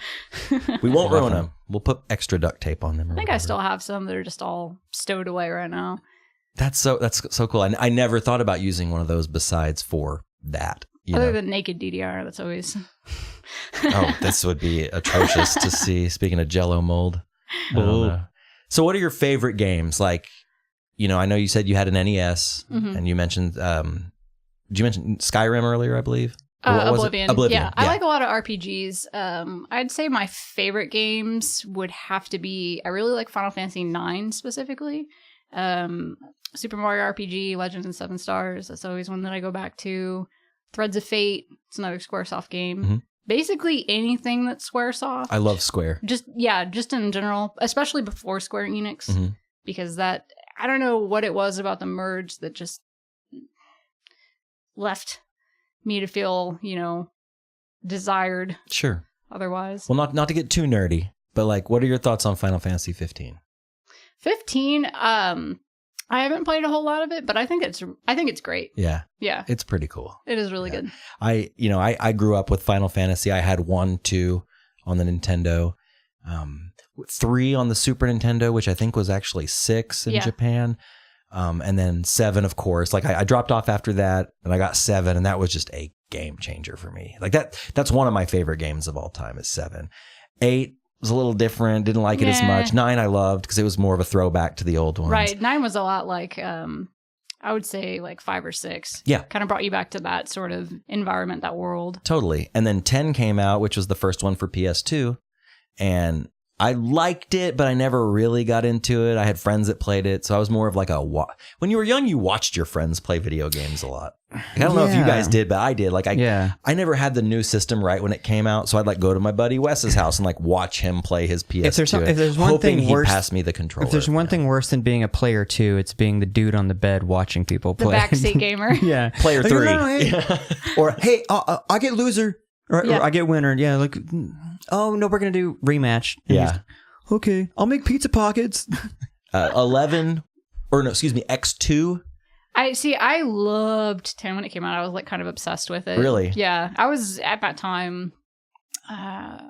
We won't ruin them. We'll put extra duct tape on them. I think I still have some that are just all stowed away right now. That's so cool. I never thought about using one of those besides for that. Other than naked DDR, that's always. Oh, this would be atrocious to see. Speaking of Jello mold. I don't know. So what are your favorite games? Like, I know you said you had an NES and you mentioned, did you mention Skyrim earlier, I believe? Oblivion. Yeah, I like a lot of RPGs. I'd say my favorite games would have to be, I really like Final Fantasy IX specifically. Super Mario RPG, Legends and Seven Stars. That's always one that I go back to. Threads of Fate. It's another Squaresoft game. Mm-hmm. Basically anything that's Squaresoft. I love Square. Just in general, especially before Square Enix, because I don't know what it was about the merge that just left me to feel, desired. Sure. Otherwise. Well, not to get too nerdy, but like, what are your thoughts on Final Fantasy 15? 15, I haven't played a whole lot of it, but I think it's great. Yeah. Yeah. It's pretty cool. It is really good. I grew up with Final Fantasy. I had 1, 2 on the Nintendo, 3 on the Super Nintendo, which I think was actually 6 in Japan. And then 7, of course. Like I dropped off after that and I got 7 and that was just a game changer for me. Like that's one of my favorite games of all time is 7. 8 was a little different. Didn't like it as much. 9 I loved because it was more of a throwback to the old ones. Right. 9 was a lot like, I would say like 5 or 6. Yeah. Kind of brought you back to that sort of environment, that world. Totally. And then 10 came out, which was the first one for PS2. And I liked it, but I never really got into it. I had friends that played it. So I was more of like when you were young, you watched your friends play video games a lot. Like, I don't know if you guys did, but I did. Like I never had the new system right when it came out. So I'd like go to my buddy Wes's house and like watch him play his PS2. If there's one thing worse, pass me the controller. If there's one thing worse than being a player 2, it's being the dude on the bed watching people play. The backseat gamer. Yeah. Player 3. No, hey. Or hey, I get loser. Or I get winner. Yeah. Like, oh no, we're going to do rematch. And yeah. Okay, I'll make pizza pockets. 11, or no, excuse me, X2. I loved 10 when it came out. I was like kind of obsessed with it. Really? Yeah. I was at that time.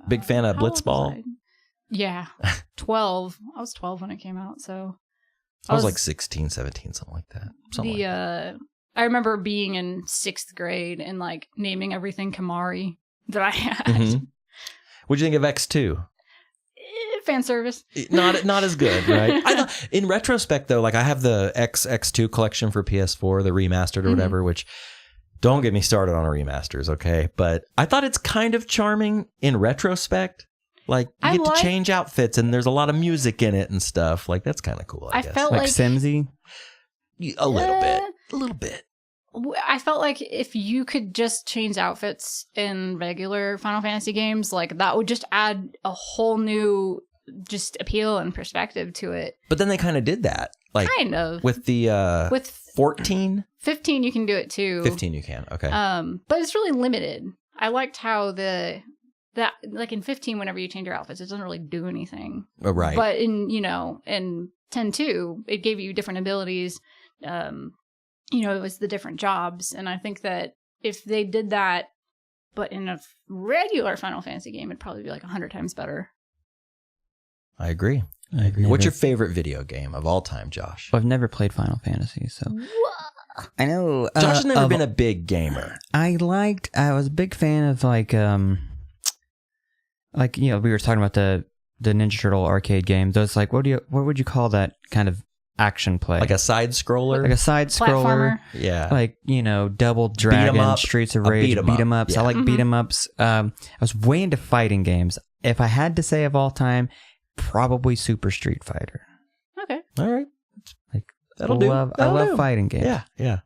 Big fan of Blitzball. Yeah. 12. I was 12 when it came out. So I was like 16, 17, something like that. I remember being in 6th grade and like naming everything Kamari that I had. Mm-hmm. What'd you think of X2? fan service. Not as good, right? I thought, in retrospect, though, like I have the X2 collection for PS4, the remastered or whatever, which don't get me started on remasters, okay? But I thought it's kind of charming in retrospect. Like, you get to change outfits and there's a lot of music in it and stuff. Like, that's kind of cool, I guess. Felt like Simsy? A little bit. A little bit. I felt like if you could just change outfits in regular Final Fantasy games, like that would just add a whole new just appeal and perspective to it. But then they kind of did that. Like, kind of. With the with 14? 15 you can do it too. 15 you can, okay. But it's really limited. I liked how that like in 15, whenever you change your outfits, it doesn't really do anything. Oh, right. But in 10-2, it gave you different abilities. It was the different jobs. And I think that if they did that, but in a regular Final Fantasy game, it'd probably be like 100 times better. I agree. What's your favorite video game of all time, Josh? Well, I've never played Final Fantasy, so. I know. Josh has never been a big gamer. I was a big fan of we were talking about the Ninja Turtle arcade game. Those what would you call that kind of action play? Like a side scroller? Like a side scroller. Yeah. Double Dragon, Streets of Rage, beat 'em ups. Yeah. I like beat 'em ups. I was way into fighting games. If I had to say of all time, probably Super Street Fighter. Okay. All right. That'll do. I love fighting games. Yeah, yeah.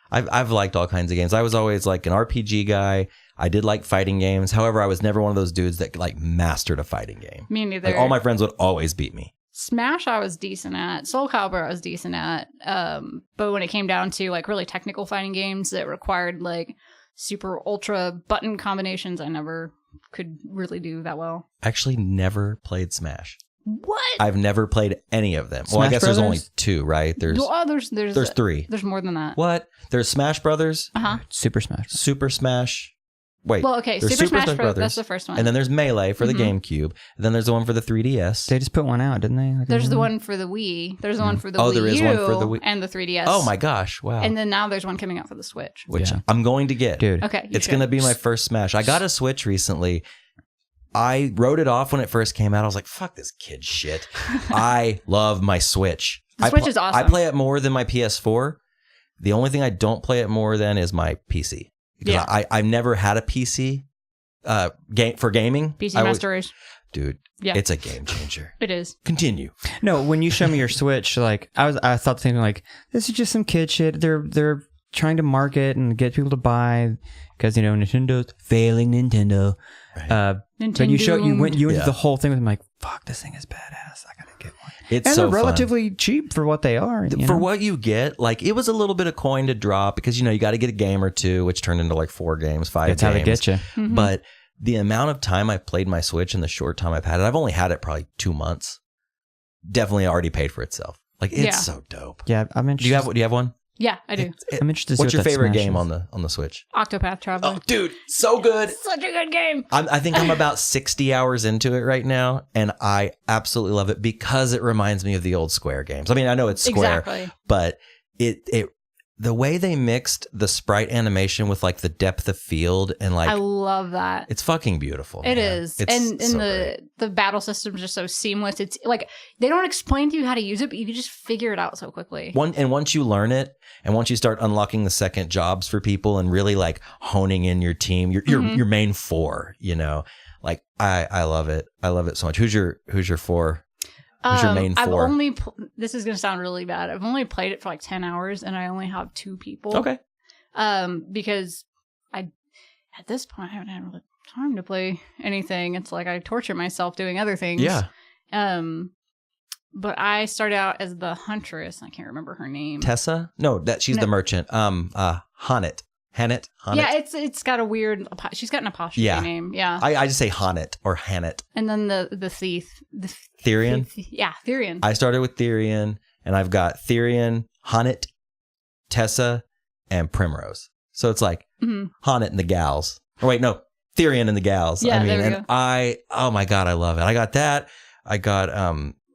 I've liked all kinds of games. I was always like an RPG guy. I did like fighting games. However, I was never one of those dudes that like mastered a fighting game. Me neither. Like, all my friends would always beat me. Smash I was decent at. Soul Calibur I was decent at. But when it came down to like really technical fighting games that required like super ultra button combinations, I never could really do that well. Actually never played Smash. What? I've never played any of them. Smash There's only 2, right? There's 3. There's more than that. What? There's Smash Brothers. Super Smash. Super Smash. Wait. Well, okay. Super Smash Brothers. That's the first one. And then there's Melee for the GameCube. And then there's the one for the 3DS. They just put one out, didn't they? There's the one for the Wii. There's the one for the Wii there is one for the Wii and the 3DS. Oh my gosh! Wow. And then now there's one coming out for the Switch. Which I'm going to get, dude. Okay. It's going to be my first Smash. I got a Switch recently. I wrote it off when it first came out. I was like, fuck this kid shit. I love my Switch. The Switch is awesome. I play it more than my PS4. The only thing I don't play it more than is my PC. Because I've never had a PC for gaming. PC Master Race. Dude, it's a game changer. It is. Continue. No, when you show me your Switch, I thought the same thing, like, this is just some kid shit. They're trying to market and get people to buy because, Nintendo's failing Nintendo. Right. But you went into the whole thing with them like, fuck, this thing is badass. I gotta get one. It's so they're relatively cheap for what they are. For what you get, like, it was a little bit of coin to drop because, you got to get a game or two, which turned into like 4 games, 5 games. That's how they get you. Mm-hmm. But the amount of time I've played my Switch and the short time I've had it, I've only had it probably 2 months. Definitely already paid for itself. Like, it's so dope. Yeah, I'm interested. Do you have one? Yeah, I do. I'm interested to see What's your favorite Smash game is. on the Switch? Octopath Traveler. Oh, dude, so good. Such a good game. I think I'm about 60 hours into it right now, and I absolutely love it because it reminds me of the old Square games. I mean, I know it's Square, but it the way they mixed the sprite animation with like the depth of field and like, I love that. It's fucking beautiful. It is. And the battle system is just so seamless. It's like they don't explain to you how to use it, but you can just figure it out so quickly. Once you learn it, and once you start unlocking the second jobs for people and really like honing in your team, your main 4, like I love it. I love it so much. Who's your 4? Who's your main 4? This is going to sound really bad. I've only played it for like 10 hours and I only have 2 people. Okay. Because at this point, I haven't had really time to play anything. It's like I torture myself doing other things. Yeah. But I started out as the huntress. I can't remember her name. Tessa? No, she's the merchant. Hannet. Yeah, it's got a weird. She's got an apostrophe name. Yeah. I just say Hannet or Hannet. And then the thief. Therian? Therian. I started with Therian, and I've got Therian, Hannet, Tessa, and Primrose. So it's like Hannet and the gals. Or wait, no, Therian and the gals. Yeah, there we go. Oh my God, I love it. I got that. I got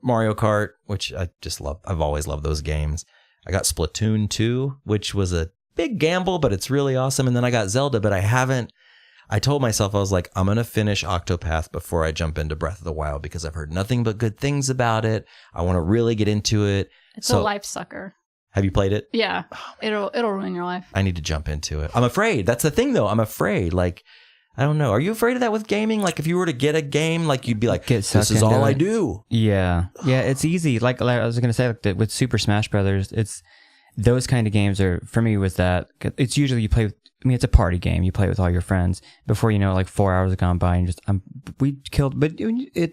Mario Kart, which I just love. I've always loved those games. I got Splatoon 2, which was a big gamble, but it's really awesome. And then I got Zelda, but I haven't I told myself, I was like, I'm going to finish Octopath before I jump into Breath of the Wild because I've heard nothing but good things about it. I want to really get into it. It's a life sucker. Have you played it? Yeah. It'll ruin your life. I need to jump into it. I'm afraid. That's the thing, though. I'm afraid. Like, I don't know. Are you afraid of that with gaming? Like, if you were to get a game, like, you'd be like, this is all I do. Yeah. Yeah, it's easy. Like I was going to say, like, with Super Smash Brothers, it's those kind of games are, for me, with that, it's usually you play with, I mean, it's a party game. You play with all your friends. Before you know, like 4 hours have gone by, and we killed. But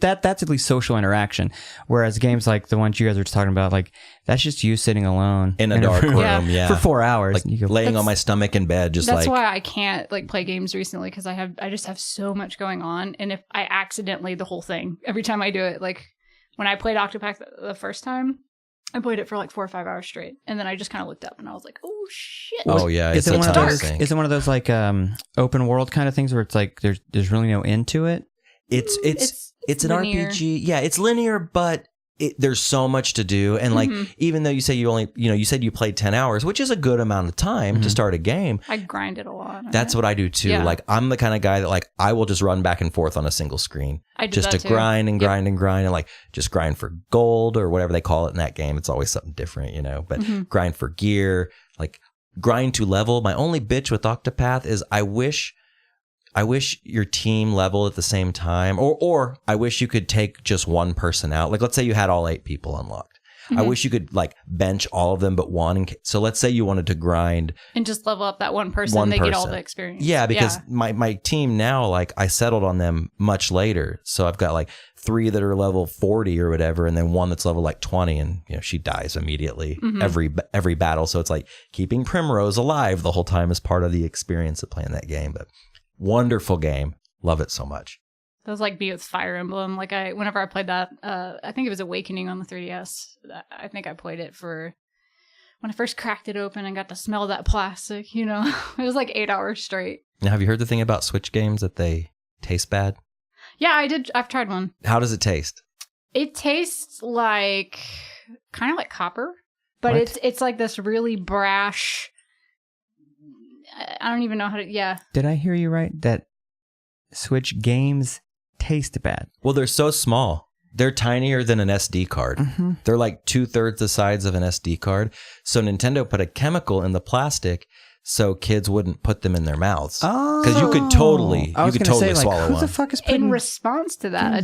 that's at least social interaction. Whereas games like the ones you guys were just talking about, like that's just you sitting alone in a dark room, yeah, for 4 hours, like laying on my stomach in bed, just that's like. Why I can't like play games recently because I just have so much going on, and if I accidentally the whole thing every time I do it, like when I played Octopath the first time. I played it for like 4 or 5 hours straight, and then I just kind of looked up, and I was like, "Oh shit!" Oh yeah, is it one of those like open world kind of things where it's like there's really no end to it? It's an linear. RPG. Yeah, it's linear, but there's so much to do, and like even though you say you said you played 10 hours, which is a good amount of time to start a game. I grind it a lot. That's what I do too. Yeah. Like I'm the kind of guy that like I will just run back and forth on a single screen. I do just that to too. grind and grind and grind and like just grind for gold or whatever they call it in that game. It's always something different, but grind for gear, like grind to level. My only bitch with Octopath is I wish your team leveled at the same time, or I wish you could take just one person out. Like let's say you had all 8 people unlocked. I wish you could like bench all of them but one. So let's say you wanted to grind and just level up that one person. Get all the experience. Yeah, because my team now, like I settled on them much later. So I've got like 3 that are level 40 or whatever, and then 1 that's level like 20, and she dies immediately every battle. So it's like keeping Primrose alive the whole time is part of the experience of playing that game. But wonderful game, love it so much. That was like me with Fire Emblem. Like whenever I played that, I think it was Awakening on the 3DS. I think I played it for when I first cracked it open and got to smell that plastic. It was like 8 hours straight. Now, have you heard the thing about Switch games that they taste bad? Yeah, I did. I've tried one. How does it taste? It tastes like kind of like copper, but it's like this really brash. I don't even know how to. Yeah. Did I hear you right? That Switch games taste bad. Well, they're so small. They're tinier than an SD card. They're like 2/3 the size of an SD card. So Nintendo put a chemical in the plastic so kids wouldn't put them in their mouths. Because you could totally swallow who one. The fuck is putting in response to that,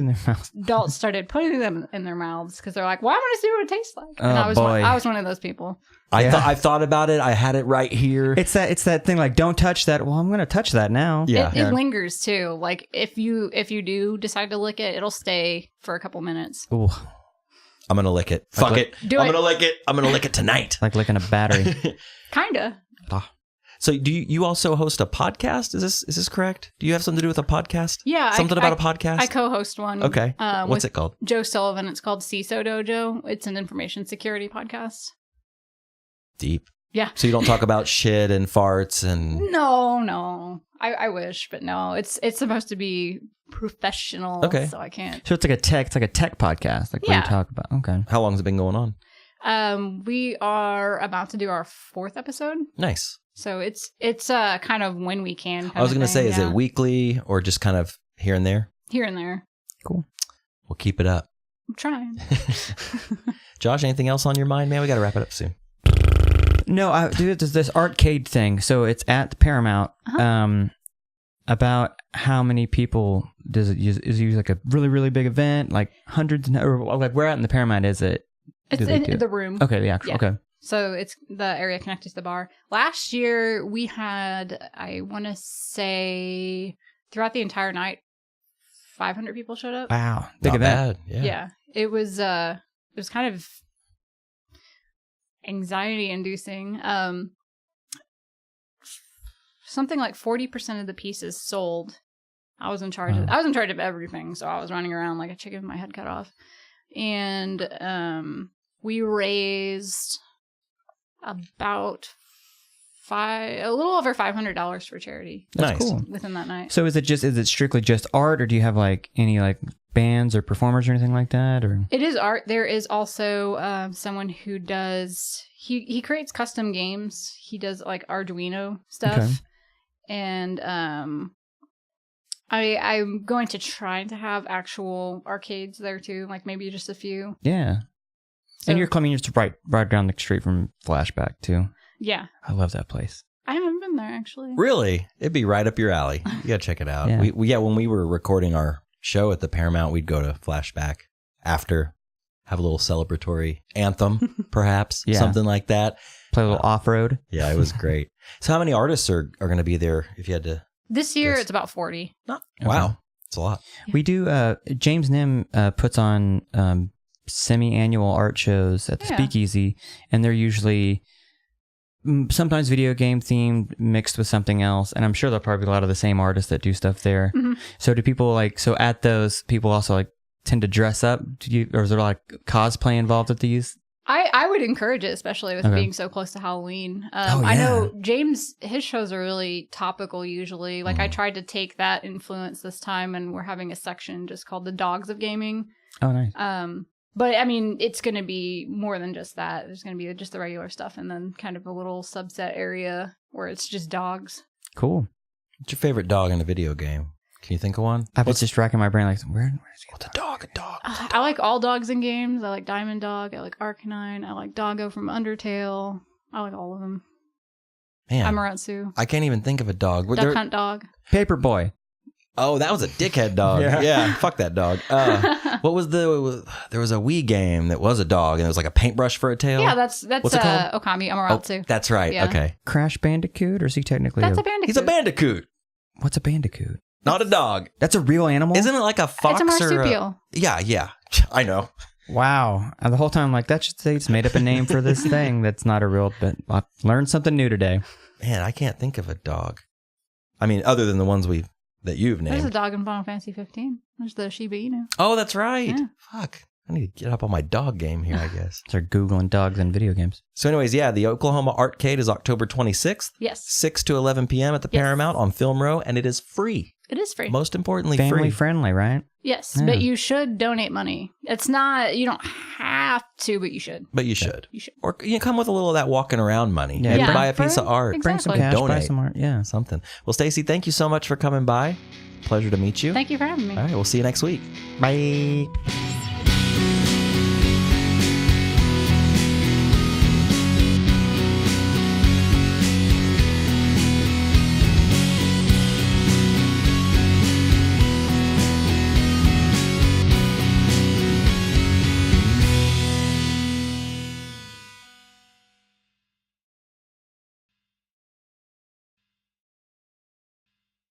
adults started putting them in their mouths because they're like, "Well, I want to see what it tastes like." And I was one of those people. I thought about it. I had it right here. It's that thing like, don't touch that. Well, I'm going to touch that now. Yeah. It lingers too. Like if you do decide to lick it, it'll stay for a couple minutes. Ooh. I'm going to lick it. Fuck it. I'm going to lick it. I'm going to lick it tonight. Like licking a battery. Kinda. So do you also host a podcast? Is this correct? Do you have something to do with a podcast? Yeah. Something about a podcast? I co-host one. Okay. What's it called? Joe Sullivan. It's called CISO Dojo. It's an information security podcast. Deep. Yeah. So you don't talk about shit and farts and... No. I wish, but no. It's supposed to be professional, so I can't. So it's like a tech podcast, like where you talk about. Okay. How long has it been going on? We are about to do our 4th episode. Nice. So it's kind of when we can. I was going to say, is it weekly or just kind of here and there? Here and there. Cool. We'll keep it up. I'm trying. Josh, anything else on your mind, man? We got to wrap it up soon. No, I do this arcade thing. So it's at the Paramount. About how many people does it use? Is it usually like a really, really big event, like hundreds, or like where at in the Paramount is it? It's in the room. Okay, the actual. Yeah. Okay. So it's the area connected to the bar. Last year we had, I want to say, throughout the entire night, 500 people showed up. Wow, big event. Yeah, it was kind of anxiety inducing. Something like 40% of the pieces sold. I was in charge of everything, so I was running around like a chicken with my head cut off. And we raised about a little over $500 for charity. That's cool. Within that night. So is it strictly just art, or do you have like any like bands or performers or anything like that? Or it is art. There is also someone who does he creates custom games. He does like Arduino stuff. Okay. And I'm going to try to have actual arcades there too, like maybe just a few. Yeah. So, And you're coming just right down the street from Flashback too. Yeah. I love that place. I haven't been there actually. Really? It'd be right up your alley. You gotta check it out. Yeah. When we were recording our show at the Paramount, we'd go to Flashback after, have a little celebratory anthem, perhaps, something like that. Play a little off-road. Yeah, it was great. So how many artists are going to be there if you had to? This year, Yes. it's about 40. Wow. It's a lot. We do, James Nim puts on semi-annual art shows at the Speakeasy, and they're usually sometimes video game themed mixed with something else, and I'm sure there'll probably be a lot of the same artists that do stuff there. Mm-hmm. So do people at those, people also like tend to dress up? Or is there like cosplay involved with these? I would encourage it, especially with being so close to Halloween. I know James, his shows are really topical usually. Like I tried to take that influence this time, and we're having a section just called the Dogs of Gaming. Oh, nice. But I mean, it's going to be more than just that. There's going to be just the regular stuff, and then kind of a little subset area where it's just dogs. Cool. What's your favorite dog in a video game? Can you think of one? I was just racking my brain like, where's he? What's a dog? I like all dogs in games. I like Diamond Dog. I like Arcanine. I like Doggo from Undertale. I like all of them. Man, Amaterasu. I can't even think of a dog. Duck Hunt Dog. Paperboy. Oh, that was a dickhead dog. Yeah, fuck that dog. What was there was a Wii game that was a dog, and it was like a paintbrush for a tail. Yeah, that's What's it called? Okami Amaterasu. Oh, that's right. Yeah. Okay. Crash Bandicoot, or is he technically That's a bandicoot. He's a bandicoot, What's a bandicoot? not a dog. That's a real animal? Isn't it like a fox It's a or marsupial. Yeah. I know. Wow. And the whole time I'm like, that should say it's made up a name for this thing that's not a real, but I learned something new today. Man, I can't think of a dog. I mean, other than the ones that you've named. There's a dog in Final Fantasy 15. There's the Shiba Inu. Oh, that's right. Yeah. Fuck. I need to get up on my dog game here, I guess. Start Googling dogs and video games. So anyways, the Oklahoma Artcade is October 26th. Yes. 6 to 11 p.m. at the Paramount on Film Row, and it is free. It is free. Most importantly, Family free. friendly, right? Yes, Yeah. but you should donate money. It's not, you don't have to, but you should. But you should. You should. Or you can come with a little of that walking around money. Yeah. Maybe Yeah. buy a piece of art. Bring some Exactly. cash, buy Donate. some art. Yeah. Something. Well, Stacy, thank you so much for coming by. Pleasure to meet you. Thank you for having me. All right, we'll see you next week. Bye.